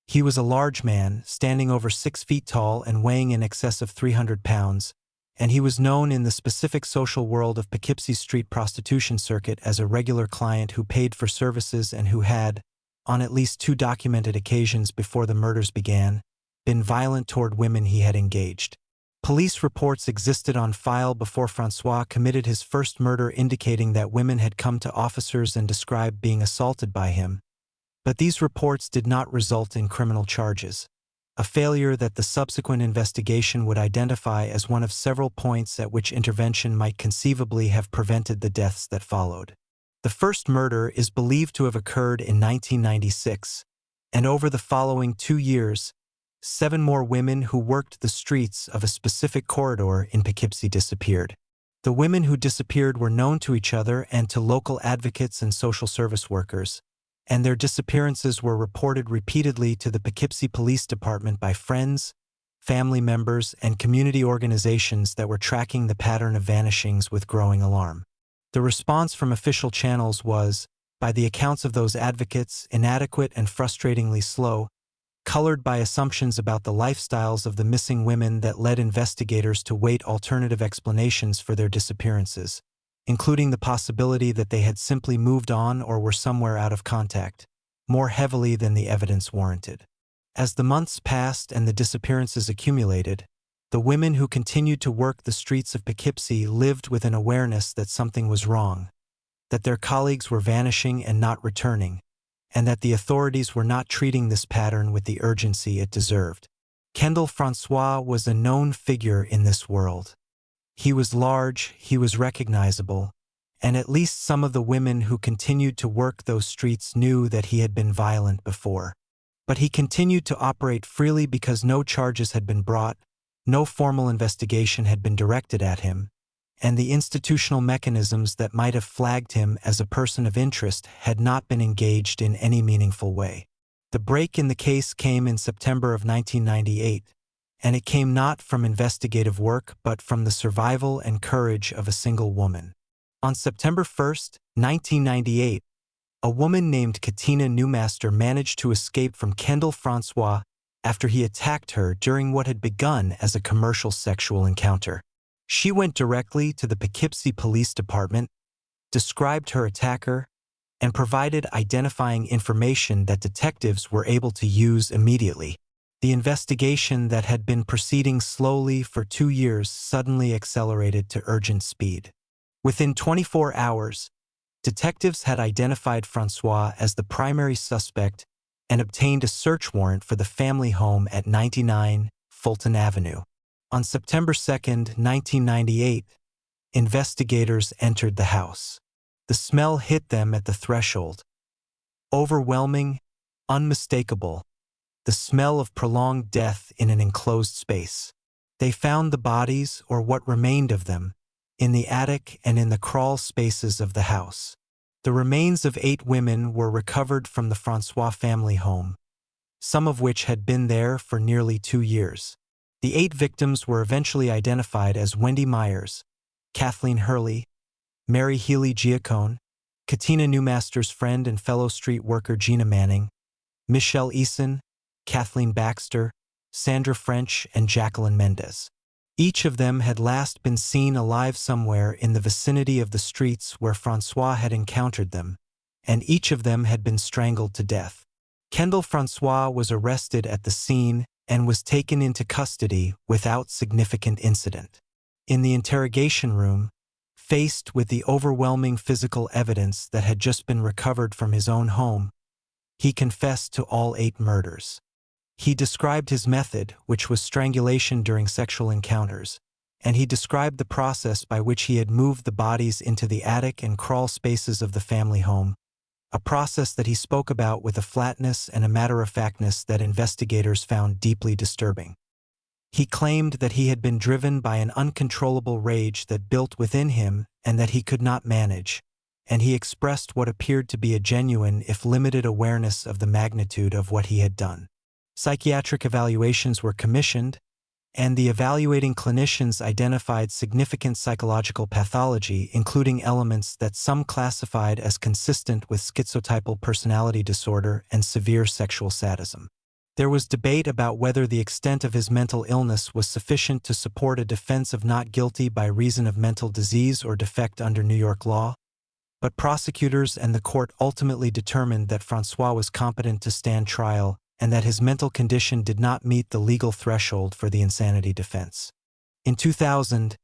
He was a large man, standing over 6 feet tall and weighing in excess of 300 pounds, and he was known in the specific social world of Poughkeepsie street prostitution circuit as a regular client who paid for services and who had, on at least 2 documented occasions before the murders began, been violent toward women he had engaged. Police reports existed on file before Francois committed his first murder, indicating that women had come to officers and described being assaulted by him, but these reports did not result in criminal charges, a failure that the subsequent investigation would identify as one of several points at which intervention might conceivably have prevented the deaths that followed. The first murder is believed to have occurred in 1996, and over the following 2 years, 7 more women who worked the streets of a specific corridor in Poughkeepsie disappeared. The women who disappeared were known to each other and to local advocates and social service workers, and their disappearances were reported repeatedly to the Poughkeepsie Police Department by friends, family members, and community organizations that were tracking the pattern of vanishings with growing alarm. The response from official channels was, by the accounts of those advocates, inadequate and frustratingly slow, colored by assumptions about the lifestyles of the missing women that led investigators to weight alternative explanations for their disappearances, including the possibility that they had simply moved on or were somewhere out of contact, more heavily than the evidence warranted. As the months passed and the disappearances accumulated, the women who continued to work the streets of Poughkeepsie lived with an awareness that something was wrong, that their colleagues were vanishing and not returning, and that the authorities were not treating this pattern with the urgency it deserved. Kendall Francois was a known figure in this world. He was large, he was recognizable, and at least some of the women who continued to work those streets knew that he had been violent before. But he continued to operate freely because no charges had been brought, no formal investigation had been directed at him, and the institutional mechanisms that might have flagged him as a person of interest had not been engaged in any meaningful way. The break in the case came in September of 1998, and it came not from investigative work but from the survival and courage of a single woman. On September 1, 1998, a woman named Katina Newmaster managed to escape from Kendall Francois after he attacked her during what had begun as a commercial sexual encounter. She went directly to the Poughkeepsie Police Department, described her attacker, and provided identifying information that detectives were able to use immediately. The investigation that had been proceeding slowly for 2 years suddenly accelerated to urgent speed. Within 24 hours, detectives had identified Francois as the primary suspect and obtained a search warrant for the family home at 99 Fulton Avenue. On September 2, 1998, investigators entered the house. The smell hit them at the threshold. Overwhelming, unmistakable, the smell of prolonged death in an enclosed space. They found the bodies, or what remained of them, in the attic and in the crawl spaces of the house. The remains of 8 women were recovered from the Francois family home, some of which had been there for nearly 2 years. The 8 victims were eventually identified as Wendy Myers, Kathleen Hurley, Mary Healy Giacone, Katina Newmaster's friend and fellow street worker Gina Manning, Michelle Eason, Kathleen Baxter, Sandra French, and Jacqueline Mendez. Each of them had last been seen alive somewhere in the vicinity of the streets where Francois had encountered them, and each of them had been strangled to death. Kendall Francois was arrested at the scene and was taken into custody without significant incident. In the interrogation room, faced with the overwhelming physical evidence that had just been recovered from his own home, he confessed to all 8 murders. He described his method, which was strangulation during sexual encounters, and he described the process by which he had moved the bodies into the attic and crawl spaces of the family home, a process that he spoke about with a flatness and a matter-of-factness that investigators found deeply disturbing. He claimed that he had been driven by an uncontrollable rage that built within him and that he could not manage, and he expressed what appeared to be a genuine, if limited, awareness of the magnitude of what he had done. Psychiatric evaluations were commissioned, and the evaluating clinicians identified significant psychological pathology, including elements that some classified as consistent with schizotypal personality disorder and severe sexual sadism. There was debate about whether the extent of his mental illness was sufficient to support a defense of not guilty by reason of mental disease or defect under New York law, but prosecutors and the court ultimately determined that Francois was competent to stand trial and that his mental condition did not meet the legal threshold for the insanity defense. In 2000,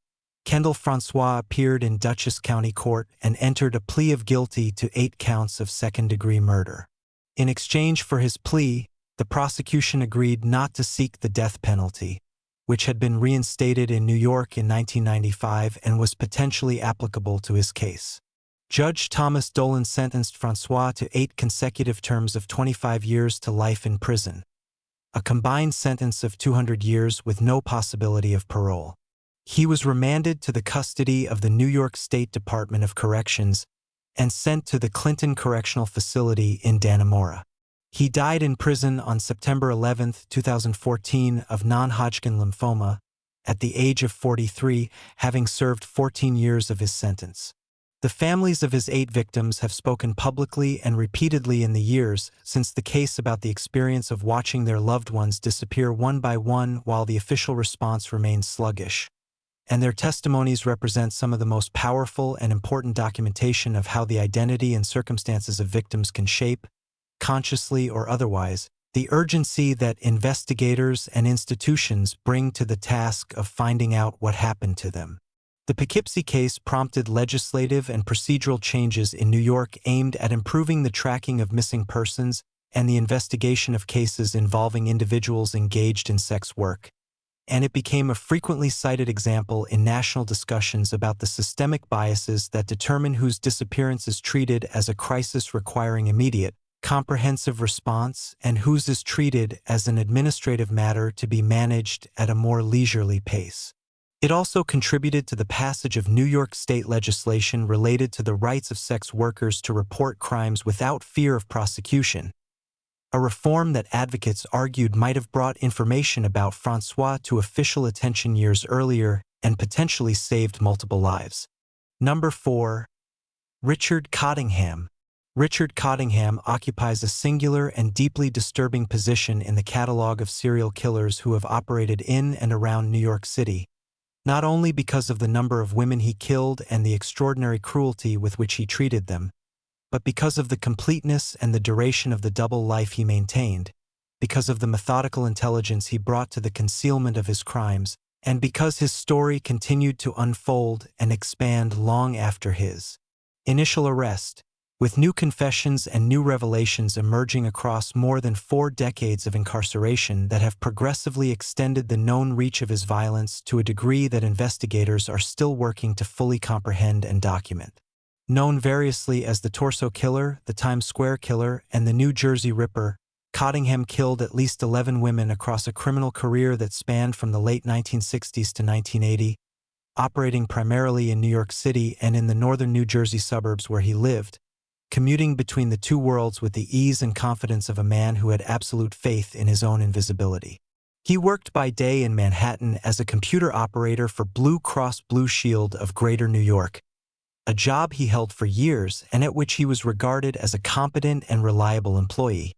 Kendall Francois appeared in Dutchess County Court and entered a plea of guilty to 8 counts of second-degree murder. In exchange for his plea, the prosecution agreed not to seek the death penalty, which had been reinstated in New York in 1995 and was potentially applicable to his case. Judge Thomas Dolan sentenced Francois to 8 consecutive terms of 25 years to life in prison, a combined sentence of 200 years with no possibility of parole. He was remanded to the custody of the New York State Department of Corrections and sent to the Clinton Correctional Facility in Dannemora. He died in prison on September 11, 2014, of non-Hodgkin lymphoma, at the age of 43, having served 14 years of his sentence. The families of his 8 victims have spoken publicly and repeatedly in the years since the case about the experience of watching their loved ones disappear one by one while the official response remains sluggish. And their testimonies represent some of the most powerful and important documentation of how the identity and circumstances of victims can shape, consciously or otherwise, the urgency that investigators and institutions bring to the task of finding out what happened to them. The Poughkeepsie case prompted legislative and procedural changes in New York aimed at improving the tracking of missing persons and the investigation of cases involving individuals engaged in sex work, and it became a frequently cited example in national discussions about the systemic biases that determine whose disappearance is treated as a crisis requiring immediate, comprehensive response and whose is treated as an administrative matter to be managed at a more leisurely pace. It also contributed to the passage of New York state legislation related to the rights of sex workers to report crimes without fear of prosecution, a reform that advocates argued might have brought information about Francois to official attention years earlier and potentially saved multiple lives. Number 4. Richard Cottingham. Richard Cottingham occupies a singular and deeply disturbing position in the catalog of serial killers who have operated in and around New York City, not only because of the number of women he killed and the extraordinary cruelty with which he treated them, but because of the completeness and the duration of the double life he maintained, because of the methodical intelligence he brought to the concealment of his crimes, and because his story continued to unfold and expand long after his initial arrest, with new confessions and new revelations emerging across more than 4 decades of incarceration that have progressively extended the known reach of his violence to a degree that investigators are still working to fully comprehend and document. Known variously as the Torso Killer, the Times Square Killer, and the New Jersey Ripper, Cottingham killed at least 11 women across a criminal career that spanned from the late 1960s to 1980, operating primarily in New York City and in the northern New Jersey suburbs where he lived, commuting between the two worlds with the ease and confidence of a man who had absolute faith in his own invisibility. He worked by day in Manhattan as a computer operator for Blue Cross Blue Shield of Greater New York, a job he held for years and at which he was regarded as a competent and reliable employee.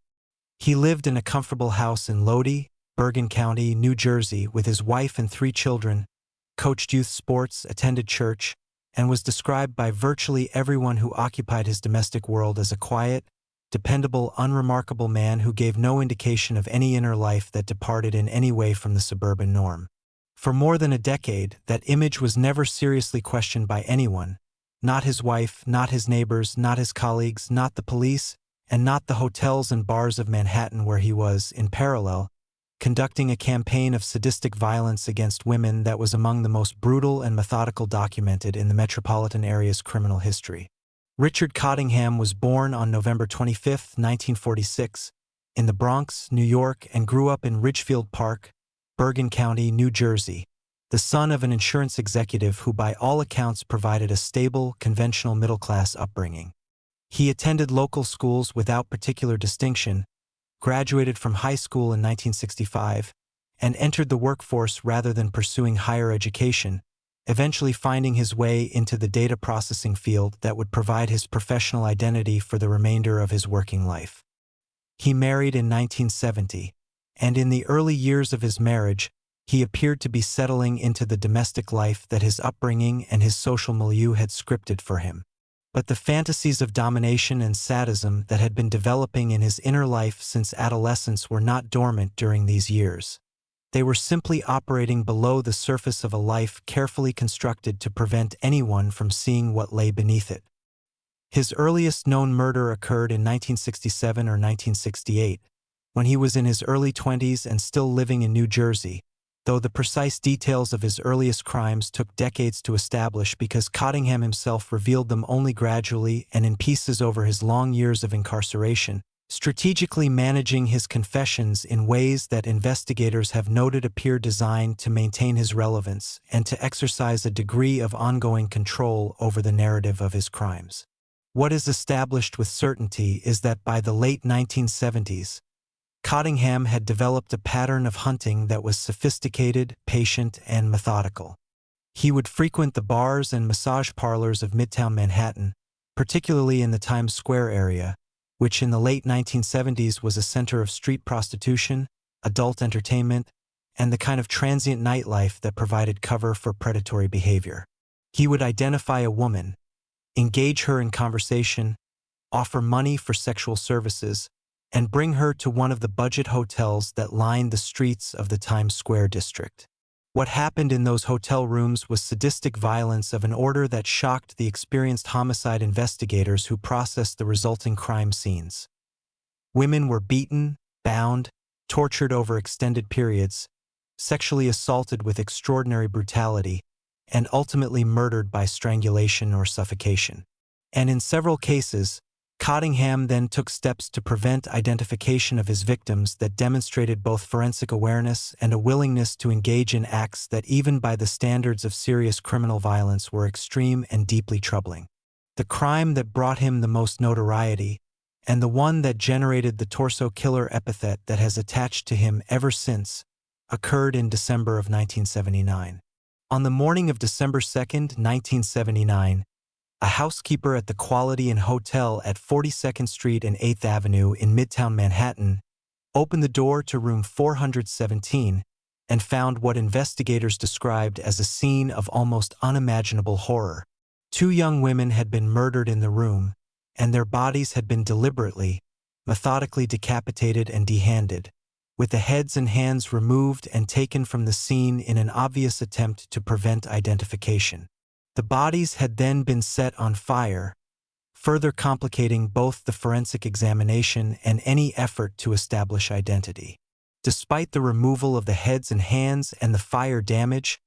He lived in a comfortable house in Lodi, Bergen County, New Jersey, with his wife and 3 children, coached youth sports, attended church, and was described by virtually everyone who occupied his domestic world as a quiet, dependable, unremarkable man who gave no indication of any inner life that departed in any way from the suburban norm. For more than a decade, that image was never seriously questioned by anyone, not his wife, not his neighbors, not his colleagues, not the police, and not the hotels and bars of Manhattan where he was, in parallel, conducting a campaign of sadistic violence against women that was among the most brutal and methodical documented in the metropolitan area's criminal history. Richard Cottingham was born on November 25, 1946, in the Bronx, New York, and grew up in Ridgefield Park, Bergen County, New Jersey, the son of an insurance executive who by all accounts provided a stable, conventional middle-class upbringing. He attended local schools without particular distinction, graduated from high school in 1965, and entered the workforce rather than pursuing higher education, eventually finding his way into the data processing field that would provide his professional identity for the remainder of his working life. He married in 1970, and in the early years of his marriage, he appeared to be settling into the domestic life that his upbringing and his social milieu had scripted for him. But the fantasies of domination and sadism that had been developing in his inner life since adolescence were not dormant during these years. They were simply operating below the surface of a life carefully constructed to prevent anyone from seeing what lay beneath it. His earliest known murder occurred in 1967 or 1968, when he was in his early 20s and still living in New Jersey, though the precise details of his earliest crimes took decades to establish because Cottingham himself revealed them only gradually and in pieces over his long years of incarceration, strategically managing his confessions in ways that investigators have noted appear designed to maintain his relevance and to exercise a degree of ongoing control over the narrative of his crimes. What is established with certainty is that by the late 1970s, Cottingham had developed a pattern of hunting that was sophisticated, patient, and methodical. He would frequent the bars and massage parlors of Midtown Manhattan, particularly in the Times Square area, which in the late 1970s was a center of street prostitution, adult entertainment, and the kind of transient nightlife that provided cover for predatory behavior. He would identify a woman, engage her in conversation, offer money for sexual services, and bring her to one of the budget hotels that lined the streets of the Times Square district. What happened in those hotel rooms was sadistic violence of an order that shocked the experienced homicide investigators who processed the resulting crime scenes. Women were beaten, bound, tortured over extended periods, sexually assaulted with extraordinary brutality, and ultimately murdered by strangulation or suffocation. And in several cases, Cottingham then took steps to prevent identification of his victims that demonstrated both forensic awareness and a willingness to engage in acts that even by the standards of serious criminal violence were extreme and deeply troubling. The crime that brought him the most notoriety, and the one that generated the torso killer epithet that has attached to him ever since, occurred in December of 1979. On the morning of December 2, 1979, a housekeeper at the Quality Inn Hotel at 42nd Street and 8th Avenue in Midtown Manhattan opened the door to room 417 and found what investigators described as a scene of almost unimaginable horror. Two young women had been murdered in the room, and their bodies had been deliberately, methodically decapitated and dehanded, with the heads and hands removed and taken from the scene in an obvious attempt to prevent identification. The bodies had then been set on fire, further complicating both the forensic examination and any effort to establish identity. Despite the removal of the heads and hands and the fire damage,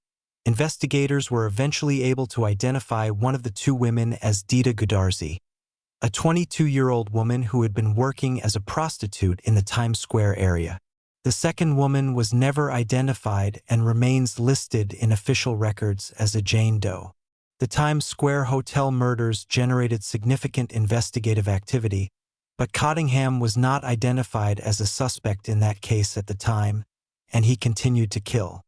investigators were eventually able to identify one of the two women as Dita Goodarzi, a 22-year-old woman who had been working as a prostitute in the Times Square area. The second woman was never identified and remains listed in official records as a Jane Doe. The Times Square hotel murders generated significant investigative activity, but Cottingham was not identified as a suspect in that case at the time, and he continued to kill.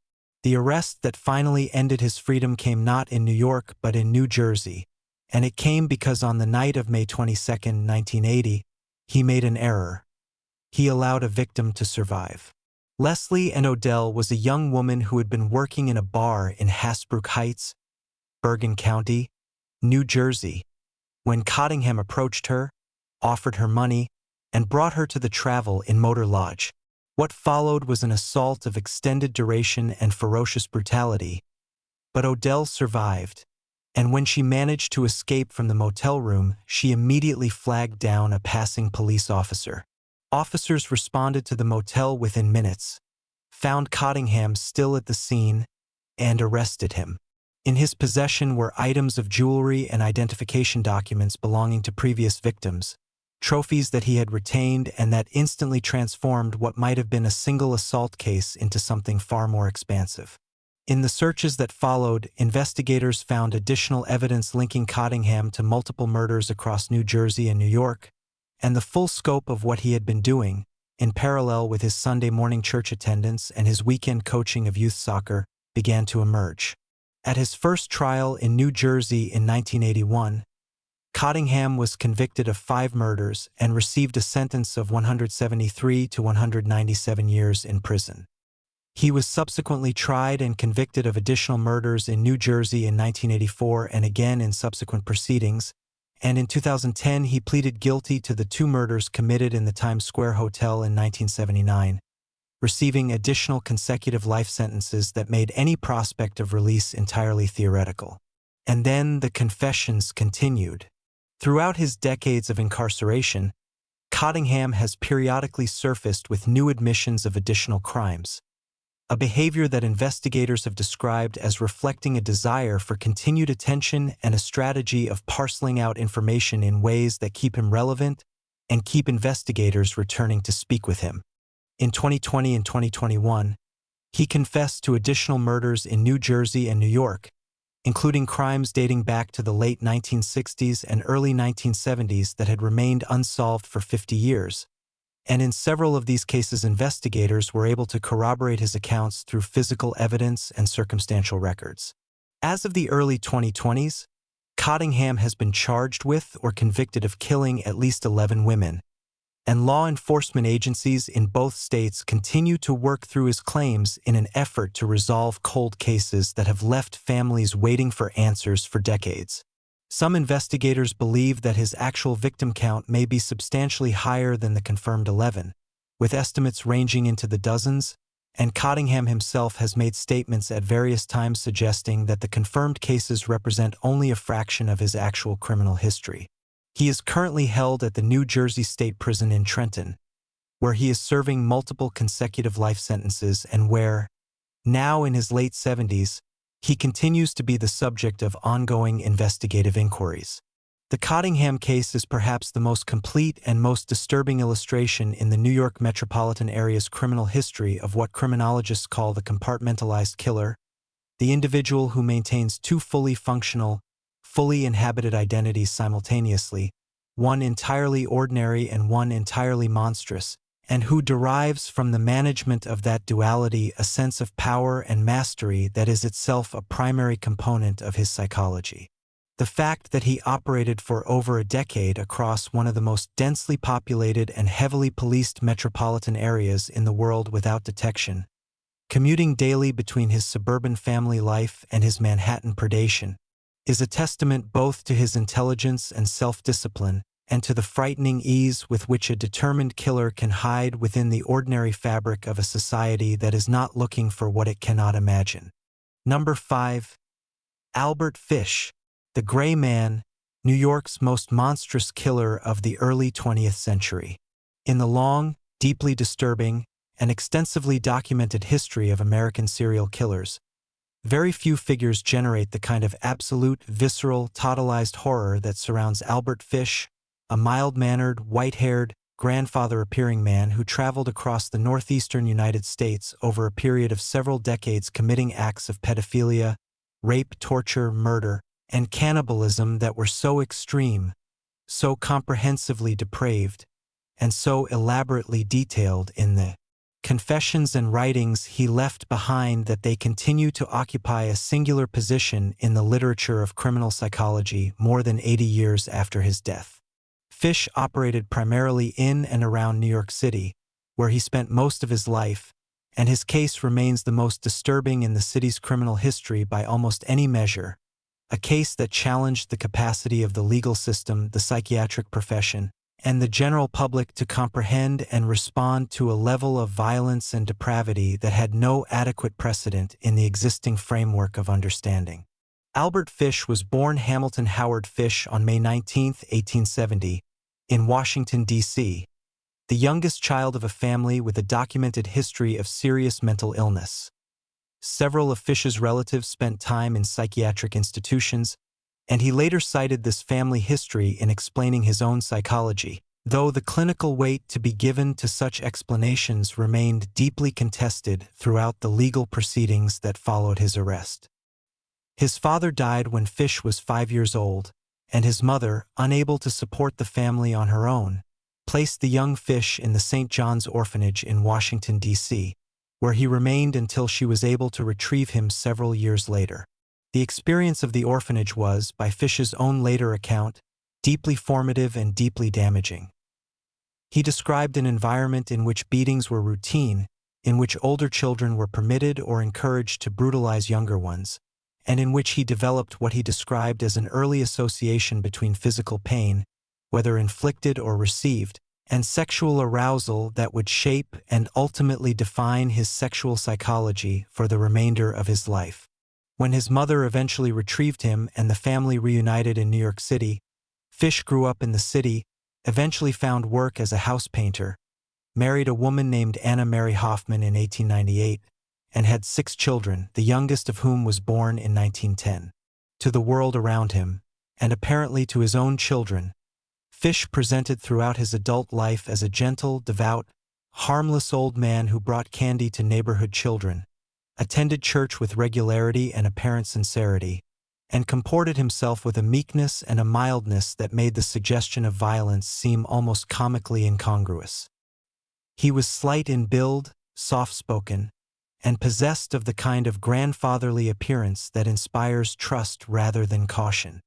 The arrest that finally ended his freedom came not in New York but in New Jersey, and it came because on the night of May 22, 1980, he made an error. He allowed a victim to survive. Leslie Ann Odell was a young woman who had been working in a bar in Hasbrouck Heights, Bergen County, New Jersey, when Cottingham approached her, offered her money, and brought her to the Travel in Motor Lodge. What followed was an assault of extended duration and ferocious brutality, but Odell survived, and when she managed to escape from the motel room, she immediately flagged down a passing police officer. Officers responded to the motel within minutes, found Cottingham still at the scene, and arrested him. In his possession were items of jewelry and identification documents belonging to previous victims, trophies that he had retained and that instantly transformed what might have been a single assault case into something far more expansive. In the searches that followed, investigators found additional evidence linking Cottingham to multiple murders across New Jersey and New York, and the full scope of what he had been doing, in parallel with his Sunday morning church attendance and his weekend coaching of youth soccer, began to emerge. At his first trial in New Jersey in 1981, Cottingham was convicted of 5 murders and received a sentence of 173 to 197 years in prison. He was subsequently tried and convicted of additional murders in New Jersey in 1984 and again in subsequent proceedings, and in 2010 he pleaded guilty to the 2 murders committed in the Times Square Hotel in 1979, receiving additional consecutive life sentences that made any prospect of release entirely theoretical. And then the confessions continued. Throughout his decades of incarceration, Cottingham has periodically surfaced with new admissions of additional crimes, a behavior that investigators have described as reflecting a desire for continued attention and a strategy of parceling out information in ways that keep him relevant and keep investigators returning to speak with him. In 2020 and 2021, he confessed to additional murders in New Jersey and New York, including crimes dating back to the late 1960s and early 1970s that had remained unsolved for 50 years. And in several of these cases, investigators were able to corroborate his accounts through physical evidence and circumstantial records. As of the early 2020s, Cottingham has been charged with or convicted of killing at least 11 women, and law enforcement agencies in both states continue to work through his claims in an effort to resolve cold cases that have left families waiting for answers for decades. Some investigators believe that his actual victim count may be substantially higher than the confirmed 11, with estimates ranging into the dozens, and Cottingham himself has made statements at various times suggesting that the confirmed cases represent only a fraction of his actual criminal history. He is currently held at the New Jersey State Prison in Trenton, where he is serving multiple consecutive life sentences and where, now in his late 70s, he continues to be the subject of ongoing investigative inquiries. The Cottingham case is perhaps the most complete and most disturbing illustration in the New York metropolitan area's criminal history of what criminologists call the compartmentalized killer, the individual who maintains two fully functional, fully inhabited identities simultaneously, one entirely ordinary and one entirely monstrous, and who derives from the management of that duality a sense of power and mastery that is itself a primary component of his psychology. The fact that he operated for over a decade across one of the most densely populated and heavily policed metropolitan areas in the world without detection, commuting daily between his suburban family life and his Manhattan predation, is a testament both to his intelligence and self-discipline and to the frightening ease with which a determined killer can hide within the ordinary fabric of a society that is not looking for what it cannot imagine. Number 5. Albert Fish, the Gray Man, New York's most monstrous killer of the early 20th century. In the long, deeply disturbing, and extensively documented history of American serial killers, very few figures generate the kind of absolute, visceral, totalized horror that surrounds Albert Fish, a mild-mannered, white-haired, grandfather-appearing man who traveled across the northeastern United States over a period of several decades committing acts of pedophilia, rape, torture, murder, and cannibalism that were so extreme, so comprehensively depraved, and so elaborately detailed in the confessions and writings he left behind that they continue to occupy a singular position in the literature of criminal psychology more than 80 years after his death. Fish operated primarily in and around New York City, where he spent most of his life, and his case remains the most disturbing in the city's criminal history by almost any measure, a case that challenged the capacity of the legal system, the psychiatric profession, and the general public to comprehend and respond to a level of violence and depravity that had no adequate precedent in the existing framework of understanding. Albert Fish was born Hamilton Howard Fish on May 19, 1870, in Washington, D.C., the youngest child of a family with a documented history of serious mental illness. Several of Fish's relatives spent time in psychiatric institutions, and he later cited this family history in explaining his own psychology, though the clinical weight to be given to such explanations remained deeply contested throughout the legal proceedings that followed his arrest. His father died when Fish was 5 years old, and his mother, unable to support the family on her own, placed the young Fish in the St. John's Orphanage in Washington, D.C., where he remained until she was able to retrieve him several years later. The experience of the orphanage was, by Fish's own later account, deeply formative and deeply damaging. He described an environment in which beatings were routine, in which older children were permitted or encouraged to brutalize younger ones, and in which he developed what he described as an early association between physical pain, whether inflicted or received, and sexual arousal that would shape and ultimately define his sexual psychology for the remainder of his life. When his mother eventually retrieved him and the family reunited in New York City, Fish grew up in the city, eventually found work as a house painter, married a woman named Anna Mary Hoffman in 1898, and had 6 children, the youngest of whom was born in 1910. To the world around him, and apparently to his own children, Fish presented throughout his adult life as a gentle, devout, harmless old man who brought candy to neighborhood children, attended church with regularity and apparent sincerity, and comported himself with a meekness and a mildness that made the suggestion of violence seem almost comically incongruous. He was slight in build, soft-spoken, and possessed of the kind of grandfatherly appearance that inspires trust rather than caution.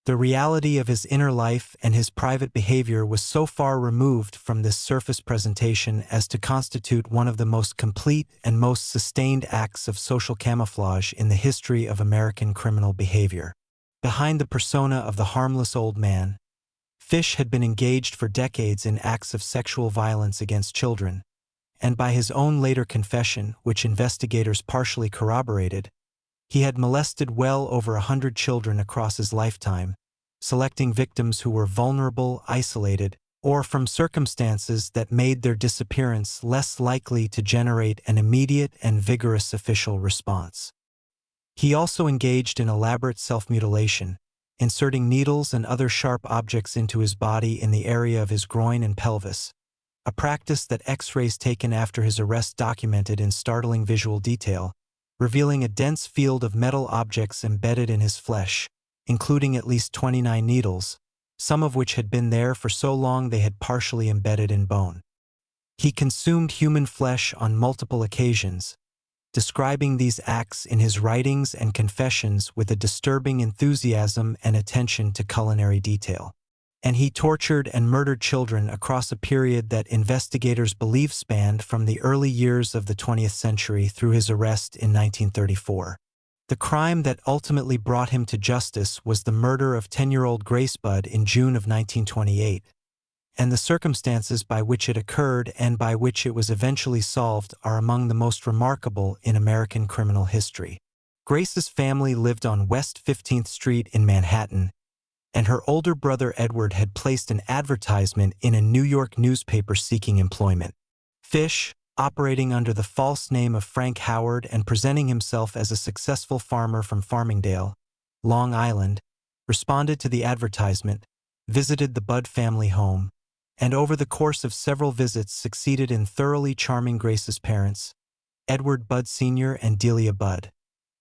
The reality of his inner life and his private behavior was so far removed from this surface presentation as to constitute one of the most complete and most sustained acts of social camouflage in the history of American criminal behavior. Behind the persona of the harmless old man, Fish had been engaged for decades in acts of sexual violence against children, and by his own later confession, which investigators partially corroborated, he had molested well over 100 children across his lifetime, selecting victims who were vulnerable, isolated, or from circumstances that made their disappearance less likely to generate an immediate and vigorous official response. He also engaged in elaborate self-mutilation, inserting needles and other sharp objects into his body in the area of his groin and pelvis, a practice that X-rays taken after his arrest documented in startling visual detail, revealing a dense field of metal objects embedded in his flesh, including at least 29 needles, some of which had been there for so long they had partially embedded in bone. He consumed human flesh on multiple occasions, describing these acts in his writings and confessions with a disturbing enthusiasm and attention to culinary detail. And he tortured and murdered children across a period that investigators believe spanned from the early years of the 20th century through his arrest in 1934. The crime that ultimately brought him to justice was the murder of 10-year-old Grace Budd in June of 1928, and the circumstances by which it occurred and by which it was eventually solved are among the most remarkable in American criminal history. Grace's family lived on West 15th Street in Manhattan, and her older brother Edward had placed an advertisement in a New York newspaper seeking employment. Fish, operating under the false name of Frank Howard and presenting himself as a successful farmer from Farmingdale, Long Island, responded to the advertisement, visited the Budd family home, and over the course of several visits succeeded in thoroughly charming Grace's parents, Edward Budd Sr. and Delia Budd,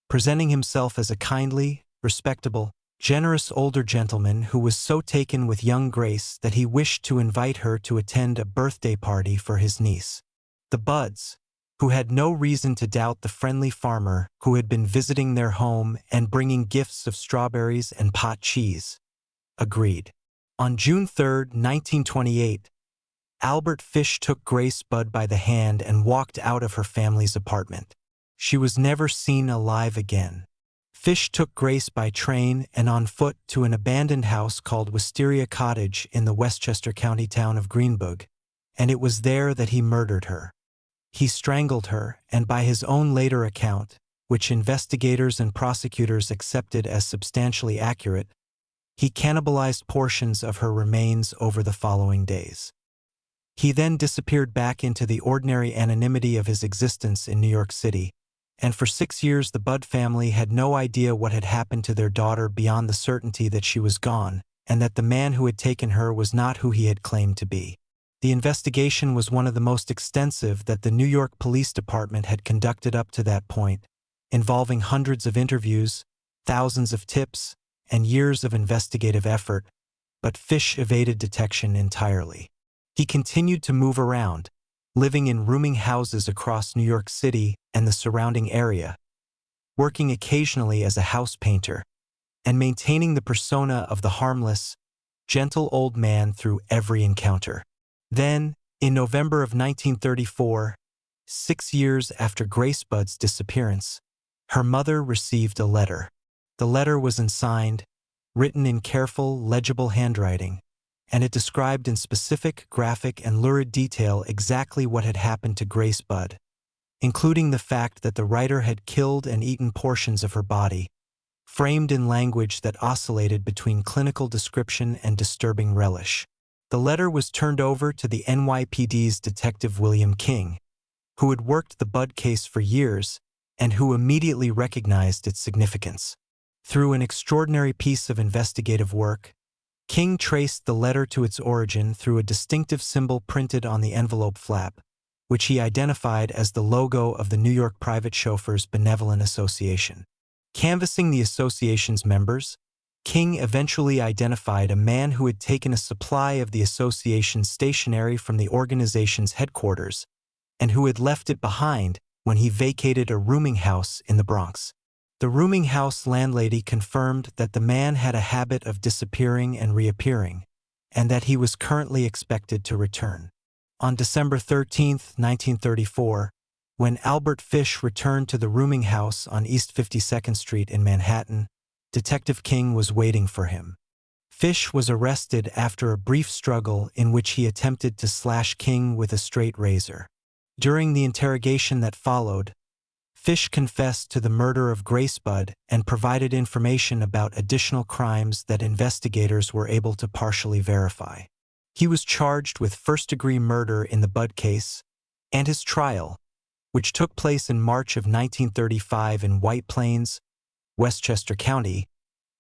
presenting himself as a kindly, respectable, generous older gentleman who was so taken with young Grace that he wished to invite her to attend a birthday party for his niece. The Budds, who had no reason to doubt the friendly farmer who had been visiting their home and bringing gifts of strawberries and pot cheese, agreed. On June 3, 1928, Albert Fish took Grace Budd by the hand and walked out of her family's apartment. She was never seen alive again. Fish took Grace by train and on foot to an abandoned house called Wisteria Cottage in the Westchester County town of Greenburgh, and it was there that he murdered her. He strangled her, and by his own later account, which investigators and prosecutors accepted as substantially accurate, he cannibalized portions of her remains over the following days. He then disappeared back into the ordinary anonymity of his existence in New York City, and for 6 years the Budd family had no idea what had happened to their daughter beyond the certainty that she was gone, and that the man who had taken her was not who he had claimed to be. The investigation was one of the most extensive that the New York Police Department had conducted up to that point, involving hundreds of interviews, thousands of tips, and years of investigative effort, but Fish evaded detection entirely. He continued to move around, living in rooming houses across New York City and the surrounding area, working occasionally as a house painter, and maintaining the persona of the harmless, gentle old man through every encounter. Then, in November of 1934, 6 years after Grace Budd's disappearance, her mother received a letter. The letter was unsigned, written in careful, legible handwriting, and it described in specific, graphic, and lurid detail exactly what had happened to Grace Budd, including the fact that the writer had killed and eaten portions of her body, framed in language that oscillated between clinical description and disturbing relish. The letter was turned over to the NYPD's Detective William King, who had worked the Budd case for years and who immediately recognized its significance. Through an extraordinary piece of investigative work, King traced the letter to its origin through a distinctive symbol printed on the envelope flap, which he identified as the logo of the New York Private Chauffeurs Benevolent Association. Canvassing the association's members, King eventually identified a man who had taken a supply of the association's stationery from the organization's headquarters and who had left it behind when he vacated a rooming house in the Bronx. The rooming house landlady confirmed that the man had a habit of disappearing and reappearing, and that he was currently expected to return. On December 13, 1934, when Albert Fish returned to the rooming house on East 52nd Street in Manhattan, Detective King was waiting for him. Fish was arrested after a brief struggle in which he attempted to slash King with a straight razor. During the interrogation that followed, Fish confessed to the murder of Grace Budd and provided information about additional crimes that investigators were able to partially verify. He was charged with first-degree murder in the Budd case, and his trial, which took place in March of 1935 in White Plains, Westchester County,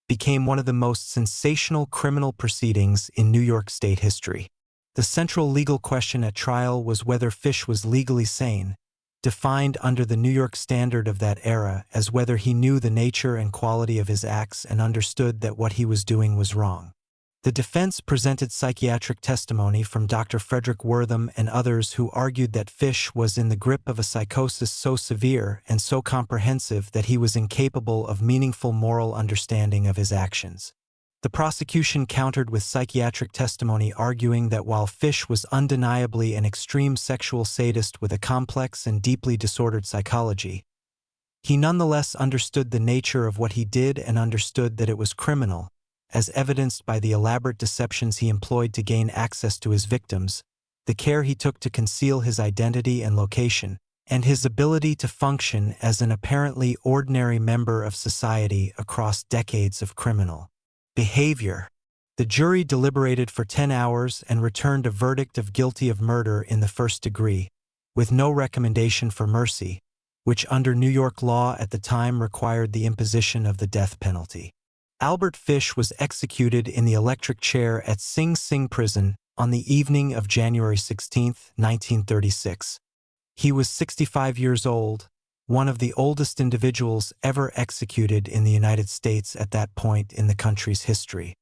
became one of the most sensational criminal proceedings in New York State history. The central legal question at trial was whether Fish was legally sane, defined under the New York standard of that era as whether he knew the nature and quality of his acts and understood that what he was doing was wrong. The defense presented psychiatric testimony from Dr. Frederick Wortham and others who argued that Fish was in the grip of a psychosis so severe and so comprehensive that he was incapable of meaningful moral understanding of his actions. The prosecution countered with psychiatric testimony arguing that while Fish was undeniably an extreme sexual sadist with a complex and deeply disordered psychology, he nonetheless understood the nature of what he did and understood that it was criminal, as evidenced by the elaborate deceptions he employed to gain access to his victims, the care he took to conceal his identity and location, and his ability to function as an apparently ordinary member of society across decades of criminal behavior. The jury deliberated for 10 hours and returned a verdict of guilty of murder in the first degree, with no recommendation for mercy, which under New York law at the time required the imposition of the death penalty. Albert Fish was executed in the electric chair at Sing Sing Prison on the evening of January 16, 1936. He was 65 years old, one of the oldest individuals ever executed in the United States at that point in the country's history.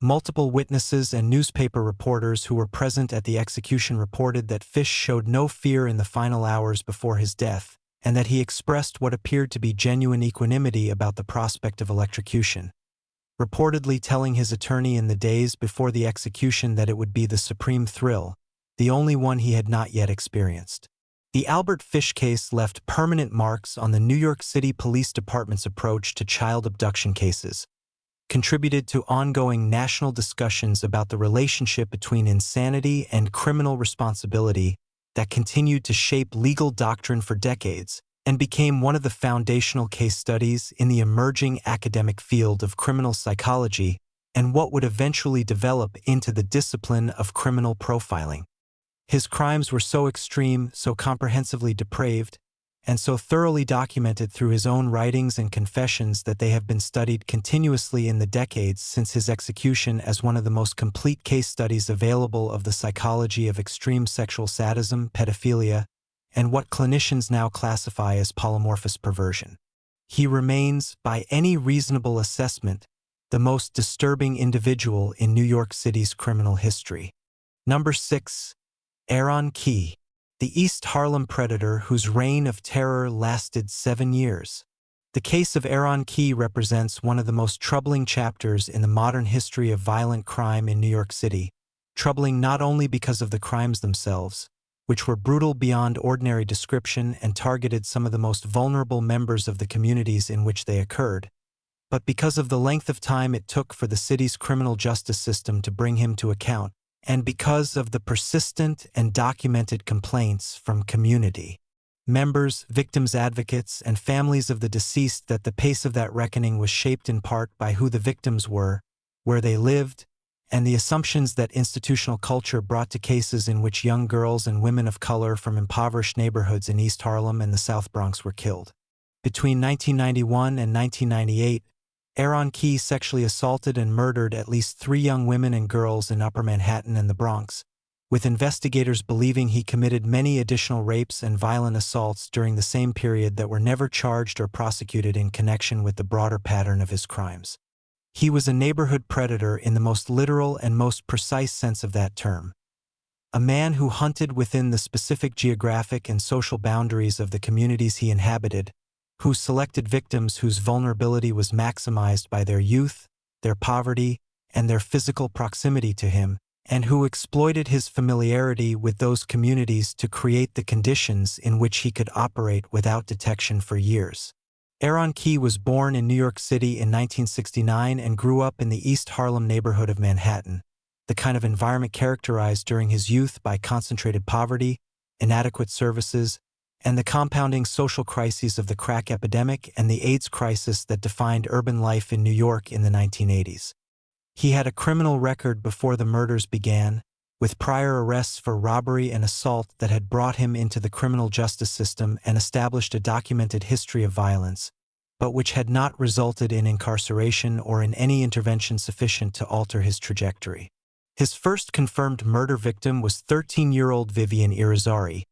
Multiple witnesses and newspaper reporters who were present at the execution reported that Fish showed no fear in the final hours before his death, and that he expressed what appeared to be genuine equanimity about the prospect of electrocution, reportedly telling his attorney in the days before the execution that it would be the supreme thrill, the only one he had not yet experienced. The Albert Fish case left permanent marks on the New York City Police Department's approach to child abduction cases, contributed to ongoing national discussions about the relationship between insanity and criminal responsibility that continued to shape legal doctrine for decades, and became one of the foundational case studies in the emerging academic field of criminal psychology and what would eventually develop into the discipline of criminal profiling. His crimes were so extreme, so comprehensively depraved, and so thoroughly documented through his own writings and confessions that they have been studied continuously in the decades since his execution as one of the most complete case studies available of the psychology of extreme sexual sadism, pedophilia, and what clinicians now classify as polymorphous perversion. He remains, by any reasonable assessment, the most disturbing individual in New York City's criminal history. Number 6. Aaron Key, the East Harlem predator whose reign of terror lasted 7 years. The case of Aaron Key represents one of the most troubling chapters in the modern history of violent crime in New York City, troubling not only because of the crimes themselves, which were brutal beyond ordinary description and targeted some of the most vulnerable members of the communities in which they occurred, but because of the length of time it took for the city's criminal justice system to bring him to account, and because of the persistent and documented complaints from community members, victims' advocates, and families of the deceased, that the pace of that reckoning was shaped in part by who the victims were, where they lived, and the assumptions that institutional culture brought to cases in which young girls and women of color from impoverished neighborhoods in East Harlem and the South Bronx were killed. Between 1991 and 1998, Aaron Key sexually assaulted and murdered at least 3 young women and girls in Upper Manhattan and the Bronx, with investigators believing he committed many additional rapes and violent assaults during the same period that were never charged or prosecuted in connection with the broader pattern of his crimes. He was a neighborhood predator in the most literal and most precise sense of that term. A man who hunted within the specific geographic and social boundaries of the communities he inhabited, who selected victims whose vulnerability was maximized by their youth, their poverty, and their physical proximity to him, and who exploited his familiarity with those communities to create the conditions in which he could operate without detection for years. Aaron Key was born in New York City in 1969 and grew up in the East Harlem neighborhood of Manhattan, the kind of environment characterized during his youth by concentrated poverty, inadequate services, and the compounding social crises of the crack epidemic and the AIDS crisis that defined urban life in New York in the 1980s. He had a criminal record before the murders began, with prior arrests for robbery and assault that had brought him into the criminal justice system and established a documented history of violence, but which had not resulted in incarceration or in any intervention sufficient to alter his trajectory. His first confirmed murder victim was 13-year-old Vivian Irizarry,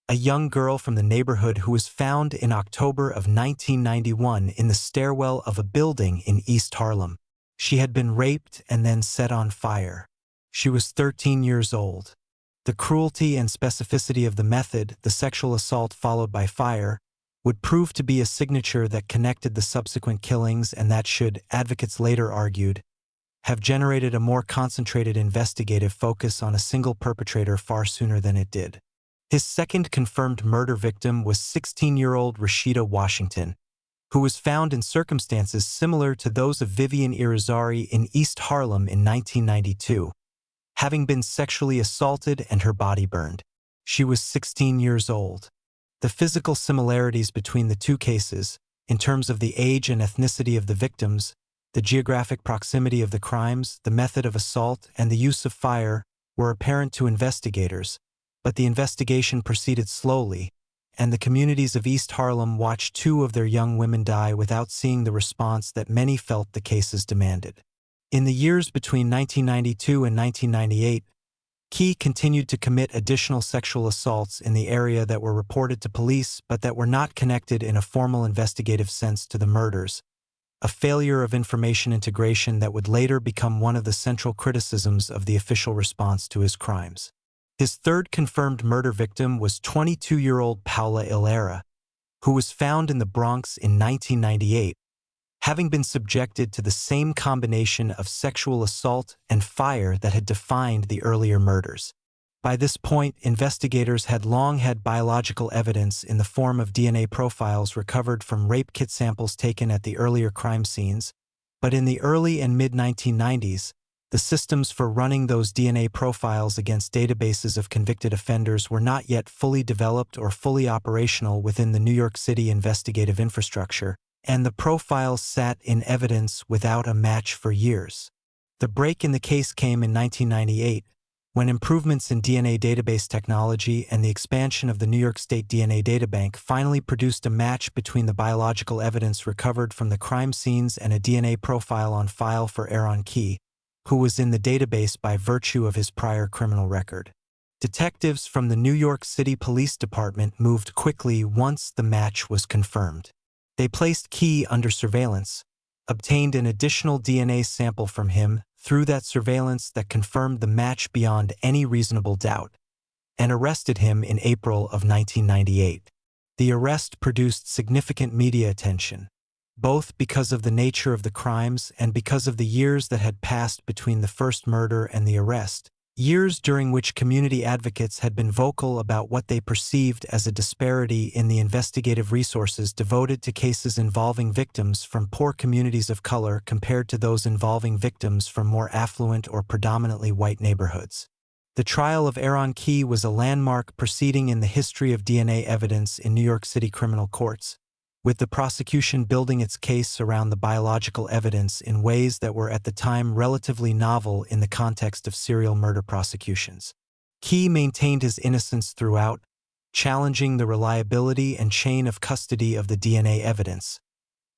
a young girl from the neighborhood who was found in October of 1991 in the stairwell of a building in East Harlem. She had been raped and then set on fire. She was 13 years old. The cruelty and specificity of the method, the sexual assault followed by fire, would prove to be a signature that connected the subsequent killings and that should, advocates later argued, have generated a more concentrated investigative focus on a single perpetrator far sooner than it did. His second confirmed murder victim was 16-year-old Rashida Washington, who was found in circumstances similar to those of Vivian Irizarry in East Harlem in 1992, having been sexually assaulted and her body burned. She was 16 years old. The physical similarities between the two cases, in terms of the age and ethnicity of the victims, the geographic proximity of the crimes, the method of assault, and the use of fire, were apparent to investigators, but the investigation proceeded slowly, and the communities of East Harlem watched 2 of their young women die without seeing the response that many felt the cases demanded. In the years between 1992 and 1998, Key continued to commit additional sexual assaults in the area that were reported to police but that were not connected in a formal investigative sense to the murders, a failure of information integration that would later become one of the central criticisms of the official response to his crimes. His third confirmed murder victim was 22-year-old Paula Ilera, who was found in the Bronx in 1998, having been subjected to the same combination of sexual assault and fire that had defined the earlier murders. By this point, investigators had long had biological evidence in the form of DNA profiles recovered from rape kit samples taken at the earlier crime scenes, but in the early and mid-1990s, the systems for running those DNA profiles against databases of convicted offenders were not yet fully developed or fully operational within the New York City investigative infrastructure, and the profiles sat in evidence without a match for years. The break in the case came in 1998, when improvements in DNA database technology and the expansion of the New York State DNA Databank finally produced a match between the biological evidence recovered from the crime scenes and a DNA profile on file for Aaron Key, who was in the database by virtue of his prior criminal record. Detectives from the New York City Police Department moved quickly once the match was confirmed. They placed Key under surveillance, obtained an additional DNA sample from him through that surveillance that confirmed the match beyond any reasonable doubt, and arrested him in April of 1998. The arrest produced significant media attention, both because of the nature of the crimes and because of the years that had passed between the first murder and the arrest, Years during which community advocates had been vocal about what they perceived as a disparity in the investigative resources devoted to cases involving victims from poor communities of color compared to those involving victims from more affluent or predominantly white neighborhoods. The trial of Aaron Key was a landmark proceeding in the history of DNA evidence in New York City criminal courts, with the prosecution building its case around the biological evidence in ways that were at the time relatively novel in the context of serial murder prosecutions. Key maintained his innocence throughout, challenging the reliability and chain of custody of the DNA evidence.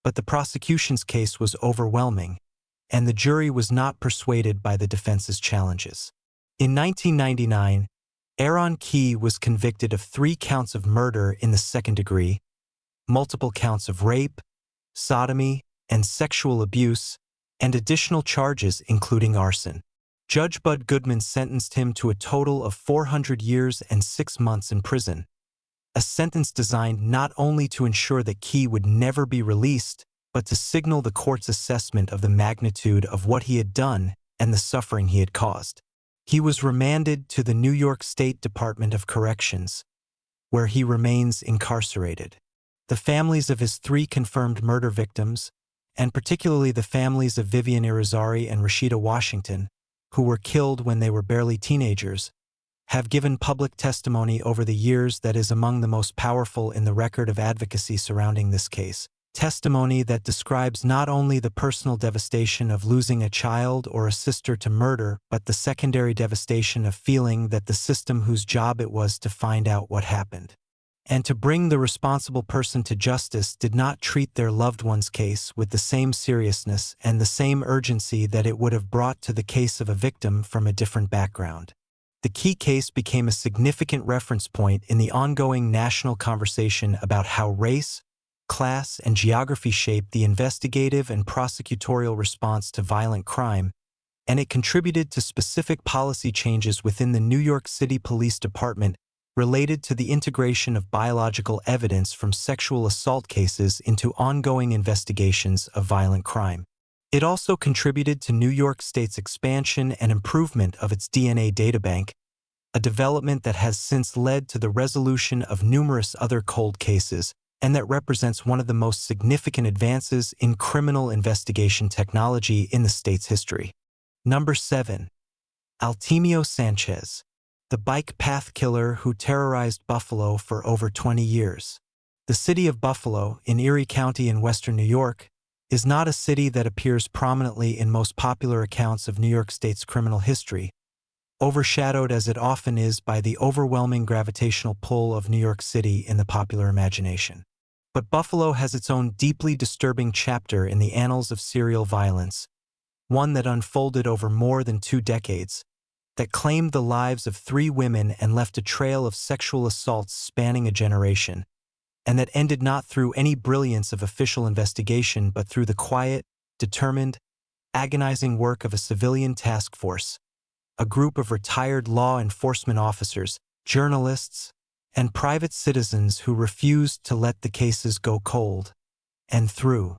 But the prosecution's case was overwhelming, and the jury was not persuaded by the defense's challenges. In 1999, Aaron Key was convicted of 3 counts of murder in the second degree, multiple counts of rape, sodomy, and sexual abuse, and additional charges including arson. Judge Bud Goodman sentenced him to a total of 400 years and 6 months in prison, a sentence designed not only to ensure that Key would never be released, but to signal the court's assessment of the magnitude of what he had done and the suffering he had caused. He was remanded to the New York State Department of Corrections, where he remains incarcerated. The families of his 3 confirmed murder victims, and particularly the families of Vivian Irizarry and Rashida Washington, who were killed when they were barely teenagers, have given public testimony over the years that is among the most powerful in the record of advocacy surrounding this case. Testimony that describes not only the personal devastation of losing a child or a sister to murder, but the secondary devastation of feeling that the system whose job it was to find out what happened and to bring the responsible person to justice did not treat their loved one's case with the same seriousness and the same urgency that it would have brought to the case of a victim from a different background. The Key case became a significant reference point in the ongoing national conversation about how race, class, and geography shaped the investigative and prosecutorial response to violent crime, and it contributed to specific policy changes within the New York City Police Department related to the integration of biological evidence from sexual assault cases into ongoing investigations of violent crime. It also contributed to New York State's expansion and improvement of its DNA databank, a development that has since led to the resolution of numerous other cold cases and that represents one of the most significant advances in criminal investigation technology in the state's history. Number 7. Altemio Sanchez, the bike path killer who terrorized Buffalo for over 20 years. The city of Buffalo, in Erie County in western New York, is not a city that appears prominently in most popular accounts of New York State's criminal history, overshadowed as it often is by the overwhelming gravitational pull of New York City in the popular imagination. But Buffalo has its own deeply disturbing chapter in the annals of serial violence, one that unfolded over more than 2 decades, that claimed the lives of 3 women and left a trail of sexual assaults spanning a generation, and that ended not through any brilliance of official investigation but through the quiet, determined, agonizing work of a civilian task force, a group of retired law enforcement officers, journalists, and private citizens who refused to let the cases go cold. And through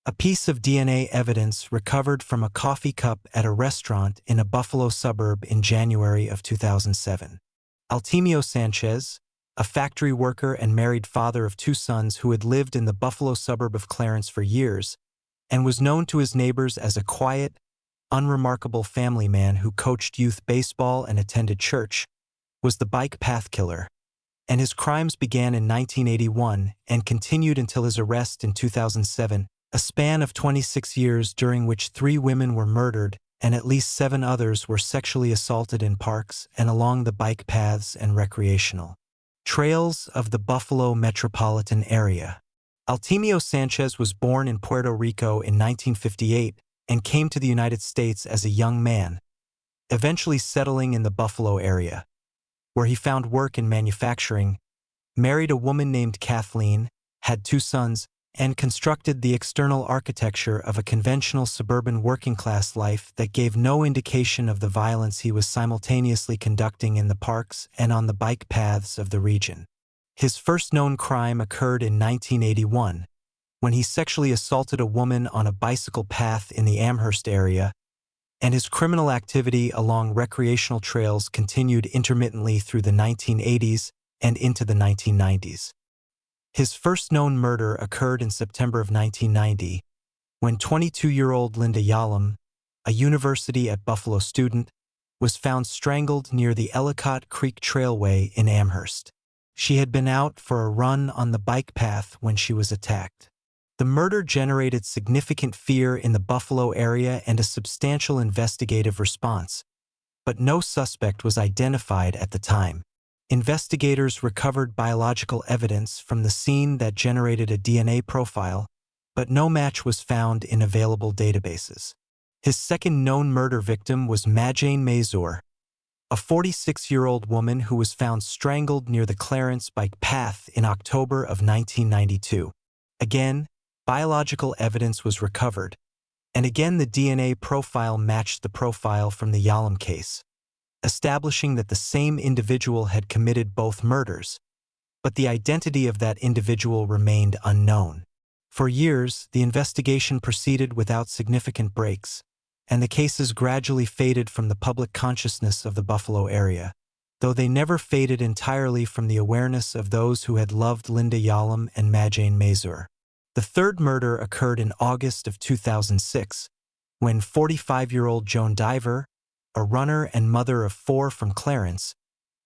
a piece of DNA evidence recovered from a coffee cup at a restaurant in a Buffalo suburb in January of 2007. Altemio Sanchez, a factory worker and married father of 2 sons who had lived in the Buffalo suburb of Clarence for years, and was known to his neighbors as a quiet, unremarkable family man who coached youth baseball and attended church, was the bike path killer, and his crimes began in 1981 and continued until his arrest in 2007, a span of 26 years during which 3 women were murdered and at least 7 others were sexually assaulted in parks and along the bike paths and recreational trails of the Buffalo metropolitan area. Altemio Sanchez was born in Puerto Rico in 1958 and came to the United States as a young man, eventually settling in the Buffalo area, where he found work in manufacturing, married a woman named Kathleen, had 2 sons, and constructed the external architecture of a conventional suburban working-class life that gave no indication of the violence he was simultaneously conducting in the parks and on the bike paths of the region. His first known crime occurred in 1981, when he sexually assaulted a woman on a bicycle path in the Amherst area, and his criminal activity along recreational trails continued intermittently through the 1980s and into the 1990s. His first known murder occurred in September of 1990, when 22-year-old Linda Yalom, a University at Buffalo student, was found strangled near the Ellicott Creek Trailway in Amherst. She had been out for a run on the bike path when she was attacked. The murder generated significant fear in the Buffalo area and a substantial investigative response, but no suspect was identified at the time. Investigators recovered biological evidence from the scene that generated a DNA profile, but no match was found in available databases. His second known murder victim was Majane Mazur, a 46-year-old woman who was found strangled near the Clarence Bike Path in October of 1992. Again, biological evidence was recovered, and again the DNA profile matched the profile from the Yalom case, establishing that the same individual had committed both murders, but the identity of that individual remained unknown. For years, the investigation proceeded without significant breaks, and the cases gradually faded from the public consciousness of the Buffalo area, though they never faded entirely from the awareness of those who had loved Linda Yalom and Majane Mazur. The third murder occurred in August of 2006, when 45-year-old Joan Diver, a runner and mother of 4 from Clarence,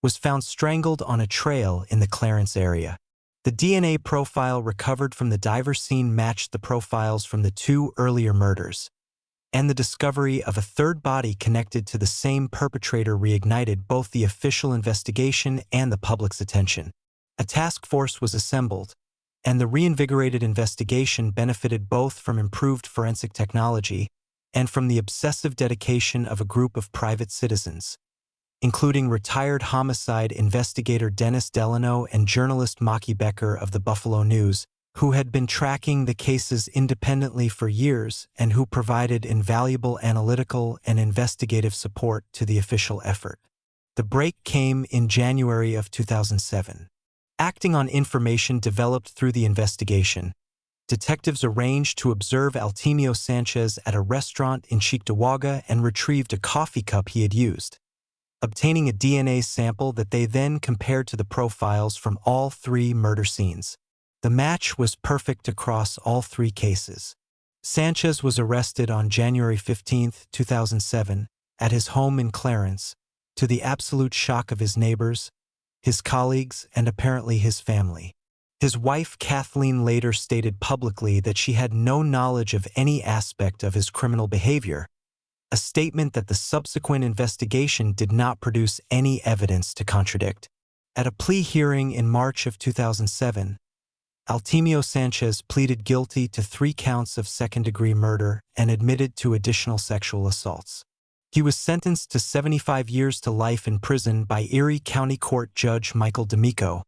was found strangled on a trail in the Clarence area. The DNA profile recovered from the Diver scene matched the profiles from the 2 earlier murders, and the discovery of a third body connected to the same perpetrator reignited both the official investigation and the public's attention. A task force was assembled, and the reinvigorated investigation benefited both from improved forensic technology and from the obsessive dedication of a group of private citizens, including retired homicide investigator Dennis Delano and journalist Maki Becker of the Buffalo News, who had been tracking the cases independently for years and who provided invaluable analytical and investigative support to the official effort. The break came in January of 2007. Acting on information developed through the investigation, detectives arranged to observe Altimio Sanchez at a restaurant in Cheektowaga and retrieved a coffee cup he had used, obtaining a DNA sample that they then compared to the profiles from all 3 murder scenes. The match was perfect across all 3 cases. Sanchez was arrested on January 15, 2007, at his home in Clarence, to the absolute shock of his neighbors, his colleagues, and apparently his family. His wife Kathleen later stated publicly that she had no knowledge of any aspect of his criminal behavior, a statement that the subsequent investigation did not produce any evidence to contradict. At a plea hearing in March of 2007, Altimio Sanchez pleaded guilty to 3 counts of second-degree murder and admitted to additional sexual assaults. He was sentenced to 75 years to life in prison by Erie County Court Judge Michael D'Amico,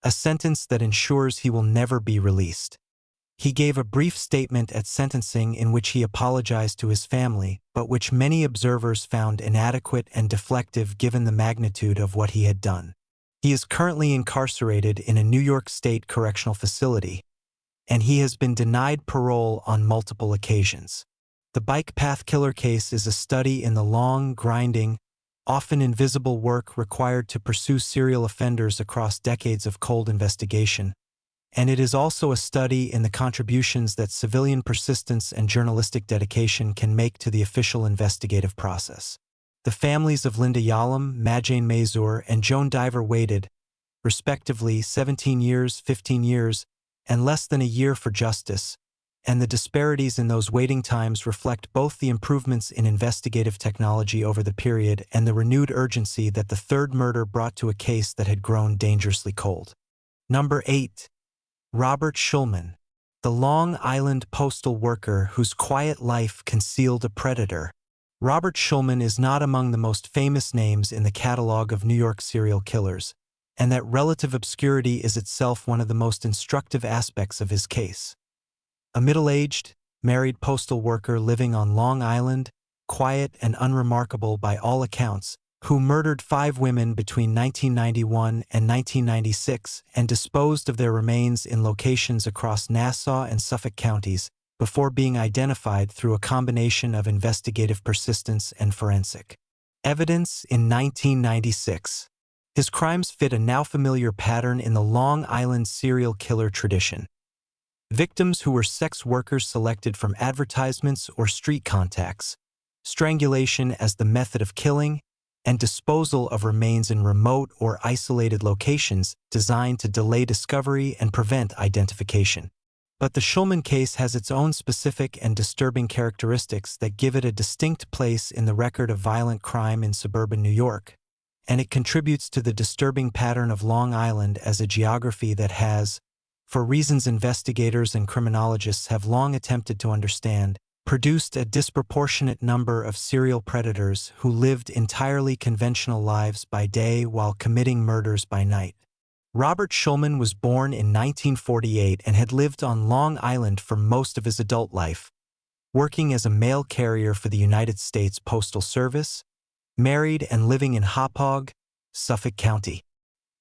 a sentence that ensures he will never be released. He gave a brief statement at sentencing in which he apologized to his family, but which many observers found inadequate and deflective given the magnitude of what he had done. He is currently incarcerated in a New York State correctional facility, and he has been denied parole on multiple occasions. The Bike Path Killer case is a study in the long, grinding, often invisible work required to pursue serial offenders across decades of cold investigation, and it is also a study in the contributions that civilian persistence and journalistic dedication can make to the official investigative process. The families of Linda Yalom, Majane Mazur, and Joan Diver waited, respectively, 17 years, 15 years, and less than a year for justice, and the disparities in those waiting times reflect both the improvements in investigative technology over the period and the renewed urgency that the third murder brought to a case that had grown dangerously cold. Number 8. Robert Schulman, the Long Island postal worker whose quiet life concealed a predator. Robert Schulman is not among the most famous names in the catalog of New York serial killers, and that relative obscurity is itself one of the most instructive aspects of his case. A middle-aged, married postal worker living on Long Island, quiet and unremarkable by all accounts, who murdered 5 women between 1991 and 1996 and disposed of their remains in locations across Nassau and Suffolk counties, before being identified through a combination of investigative persistence and forensic evidence in 1996. His crimes fit a now familiar pattern in the Long Island serial killer tradition. Victims who were sex workers selected from advertisements or street contacts, strangulation as the method of killing, and disposal of remains in remote or isolated locations designed to delay discovery and prevent identification. But the Shulman case has its own specific and disturbing characteristics that give it a distinct place in the record of violent crime in suburban New York, and it contributes to the disturbing pattern of Long Island as a geography that has, for reasons investigators and criminologists have long attempted to understand, produced a disproportionate number of serial predators who lived entirely conventional lives by day while committing murders by night. Robert Shulman was born in 1948 and had lived on Long Island for most of his adult life, working as a mail carrier for the United States Postal Service, married and living in Hauppauge, Suffolk County.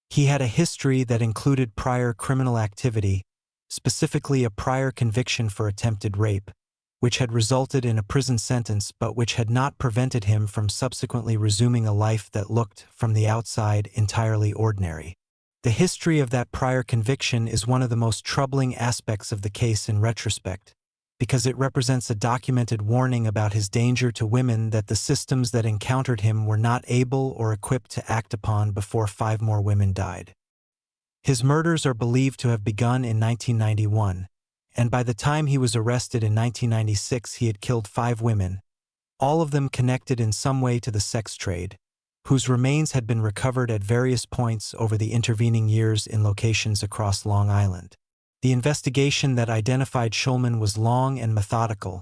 He had a history that included prior criminal activity, specifically a prior conviction for attempted rape, which had resulted in a prison sentence but which had not prevented him from subsequently resuming a life that looked, from the outside, entirely ordinary. The history of that prior conviction is one of the most troubling aspects of the case in retrospect, because it represents a documented warning about his danger to women that the systems that encountered him were not able or equipped to act upon before 5 more women died. His murders are believed to have begun in 1991, and by the time he was arrested in 1996 he had killed 5 women, all of them connected in some way to the sex trade, whose remains had been recovered at various points over the intervening years in locations across Long Island. The investigation that identified Shulman was long and methodical,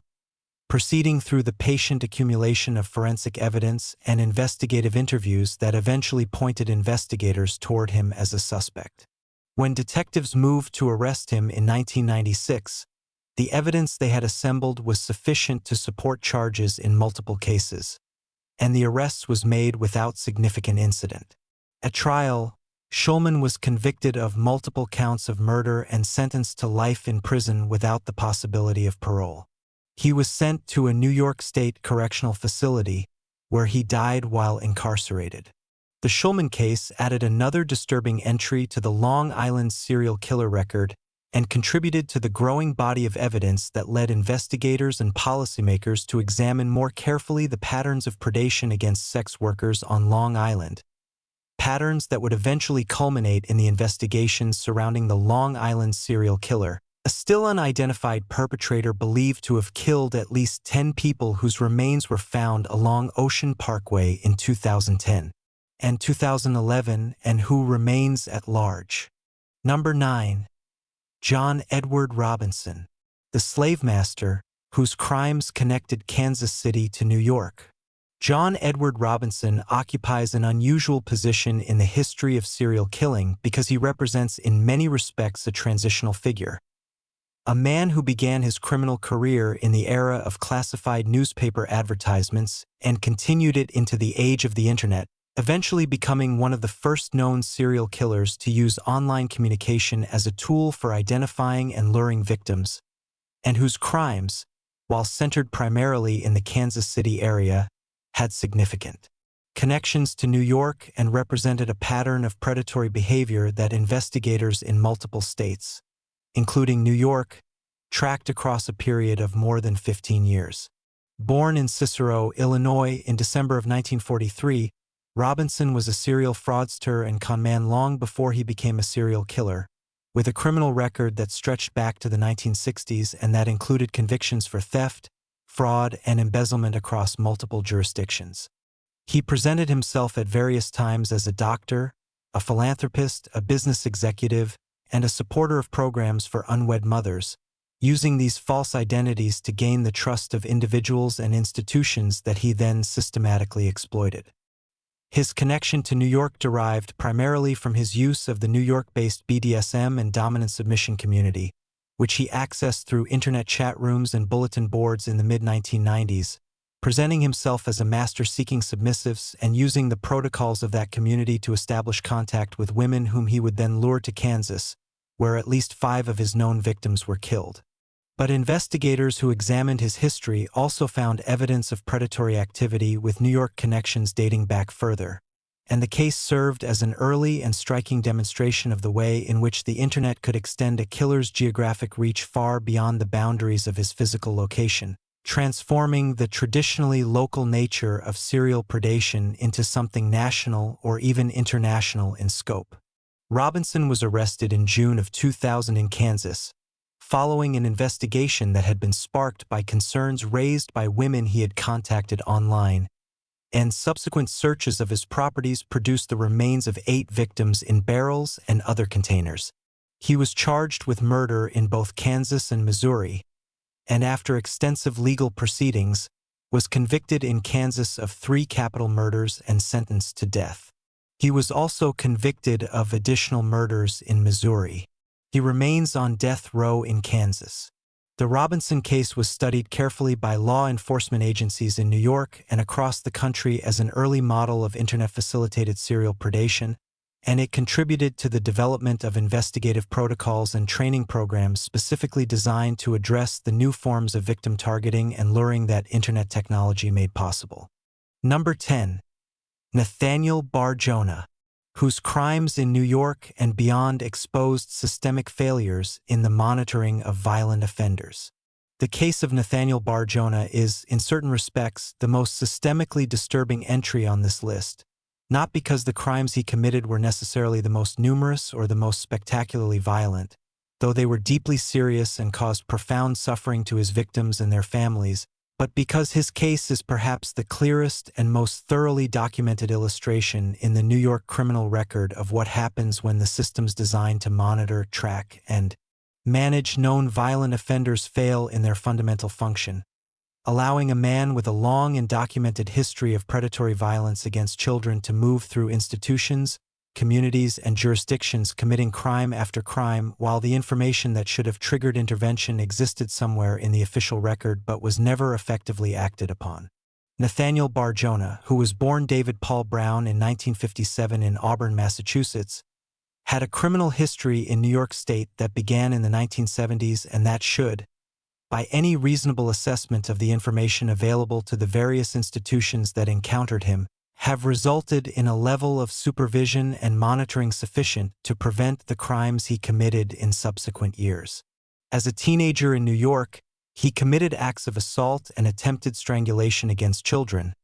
proceeding through the patient accumulation of forensic evidence and investigative interviews that eventually pointed investigators toward him as a suspect. When detectives moved to arrest him in 1996, the evidence they had assembled was sufficient to support charges in multiple cases, and the arrest was made without significant incident. At trial, Shulman was convicted of multiple counts of murder and sentenced to life in prison without the possibility of parole. He was sent to a New York State correctional facility, where he died while incarcerated. The Shulman case added another disturbing entry to the Long Island serial killer record and contributed to the growing body of evidence that led investigators and policymakers to examine more carefully the patterns of predation against sex workers on Long Island, patterns that would eventually culminate in the investigations surrounding the Long Island serial killer, a still unidentified perpetrator believed to have killed at least 10 people whose remains were found along Ocean Parkway in 2010 and 2011 and who remains at large. Number 9. John Edward Robinson, the slave master whose crimes connected Kansas City to New York. John Edward Robinson occupies an unusual position in the history of serial killing because he represents in many respects a transitional figure. A man who began his criminal career in the era of classified newspaper advertisements and continued it into the age of the Internet, eventually becoming one of the first known serial killers to use online communication as a tool for identifying and luring victims, and whose crimes, while centered primarily in the Kansas City area, had significant connections to New York and represented a pattern of predatory behavior that investigators in multiple states, including New York, tracked across a period of more than 15 years. Born in Cicero, Illinois in December of 1943, Robinson was a serial fraudster and conman long before he became a serial killer, with a criminal record that stretched back to the 1960s and that included convictions for theft, fraud, and embezzlement across multiple jurisdictions. He presented himself at various times as a doctor, a philanthropist, a business executive, and a supporter of programs for unwed mothers, using these false identities to gain the trust of individuals and institutions that he then systematically exploited. His connection to New York derived primarily from his use of the New York-based BDSM and dominant submission community, which he accessed through internet chat rooms and bulletin boards in the mid-1990s, presenting himself as a master seeking submissives and using the protocols of that community to establish contact with women whom he would then lure to Kansas, where at least 5 of his known victims were killed. But investigators who examined his history also found evidence of predatory activity with New York connections dating back further, and the case served as an early and striking demonstration of the way in which the internet could extend a killer's geographic reach far beyond the boundaries of his physical location, transforming the traditionally local nature of serial predation into something national or even international in scope. Robinson was arrested in June of 2000 in Kansas, following an investigation that had been sparked by concerns raised by women he had contacted online, and subsequent searches of his properties produced the remains of 8 victims in barrels and other containers. He was charged with murder in both Kansas and Missouri, and after extensive legal proceedings, was convicted in Kansas of 3 capital murders and sentenced to death. He was also convicted of additional murders in Missouri. He remains on death row in Kansas. The Robinson case was studied carefully by law enforcement agencies in New York and across the country as an early model of internet-facilitated serial predation, and it contributed to the development of investigative protocols and training programs specifically designed to address the new forms of victim targeting and luring that internet technology made possible. Number 10. Nathaniel Bar-Jonah, whose crimes in New York and beyond exposed systemic failures in the monitoring of violent offenders. The case of Nathaniel Bar-Jonah is, in certain respects, the most systemically disturbing entry on this list, not because the crimes he committed were necessarily the most numerous or the most spectacularly violent, though they were deeply serious and caused profound suffering to his victims and their families, but because his case is perhaps the clearest and most thoroughly documented illustration in the New York criminal record of what happens when the systems designed to monitor, track, and manage known violent offenders fail in their fundamental function, allowing a man with a long and documented history of predatory violence against children to move through institutions, communities, and jurisdictions committing crime after crime while the information that should have triggered intervention existed somewhere in the official record but was never effectively acted upon. Nathaniel Bar-Jonah, who was born David Paul Brown in 1957 in Auburn, Massachusetts, had a criminal history in New York State that began in the 1970s and that should, by any reasonable assessment of the information available to the various institutions that encountered him, have resulted in a level of supervision and monitoring sufficient to prevent the crimes he committed in subsequent years. As a teenager in New York, he committed acts of assault and attempted strangulation against children,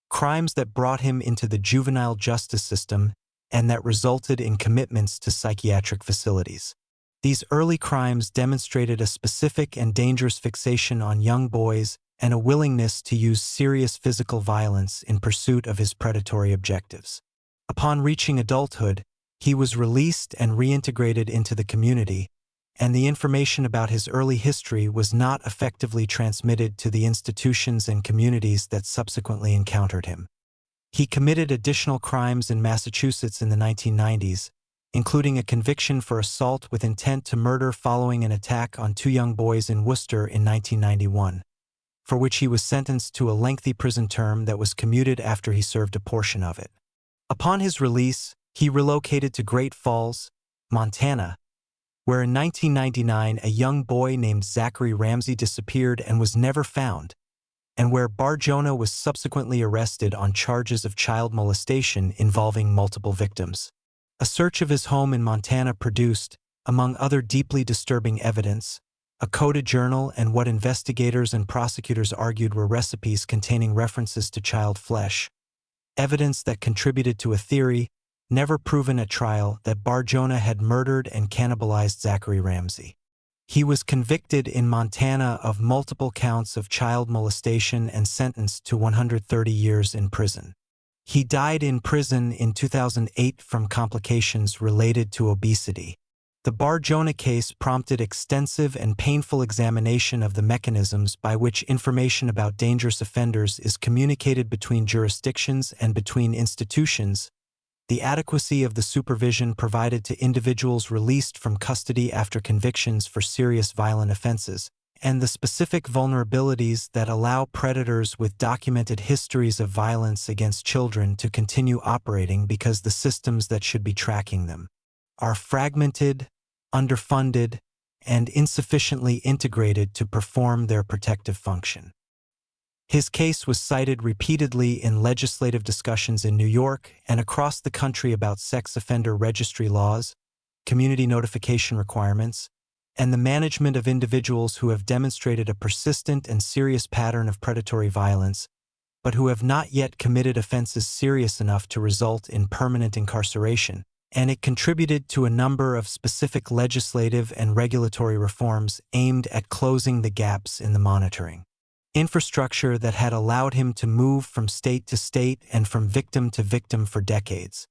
crimes that brought him into the juvenile justice system and that resulted in commitments to psychiatric facilities. These early crimes demonstrated a specific and dangerous fixation on young boys and a willingness to use serious physical violence in pursuit of his predatory objectives. Upon reaching adulthood, he was released and reintegrated into the community, and the information about his early history was not effectively transmitted to the institutions and communities that subsequently encountered him. He committed additional crimes in Massachusetts in the 1990s, including a conviction for assault with intent to murder following an attack on 2 young boys in Worcester in 1991. For which he was sentenced to a lengthy prison term that was commuted after he served a portion of it. Upon his release, he relocated to Great Falls, Montana, where in 1999 a young boy named Zachary Ramsey disappeared and was never found, and where Bar-Jonah was subsequently arrested on charges of child molestation involving multiple victims. A search of his home in Montana produced, among other deeply disturbing evidence, a coded journal and what investigators and prosecutors argued were recipes containing references to child flesh, evidence that contributed to a theory, never proven at trial, that Bar-Jonah had murdered and cannibalized Zachary Ramsey. He was convicted in Montana of multiple counts of child molestation and sentenced to 130 years in prison. He died in prison in 2008 from complications related to obesity. The Bar-Jonah case prompted extensive and painful examination of the mechanisms by which information about dangerous offenders is communicated between jurisdictions and between institutions, the adequacy of the supervision provided to individuals released from custody after convictions for serious violent offenses, and the specific vulnerabilities that allow predators with documented histories of violence against children to continue operating because the systems that should be tracking them are fragmented, underfunded, and insufficiently integrated to perform their protective function. His case was cited repeatedly in legislative discussions in New York and across the country about sex offender registry laws, community notification requirements, and the management of individuals who have demonstrated a persistent and serious pattern of predatory violence, but who have not yet committed offenses serious enough to result in permanent incarceration, and it contributed to a number of specific legislative and regulatory reforms aimed at closing the gaps in the monitoring infrastructure that had allowed him to move from state to state and from victim to victim for decades.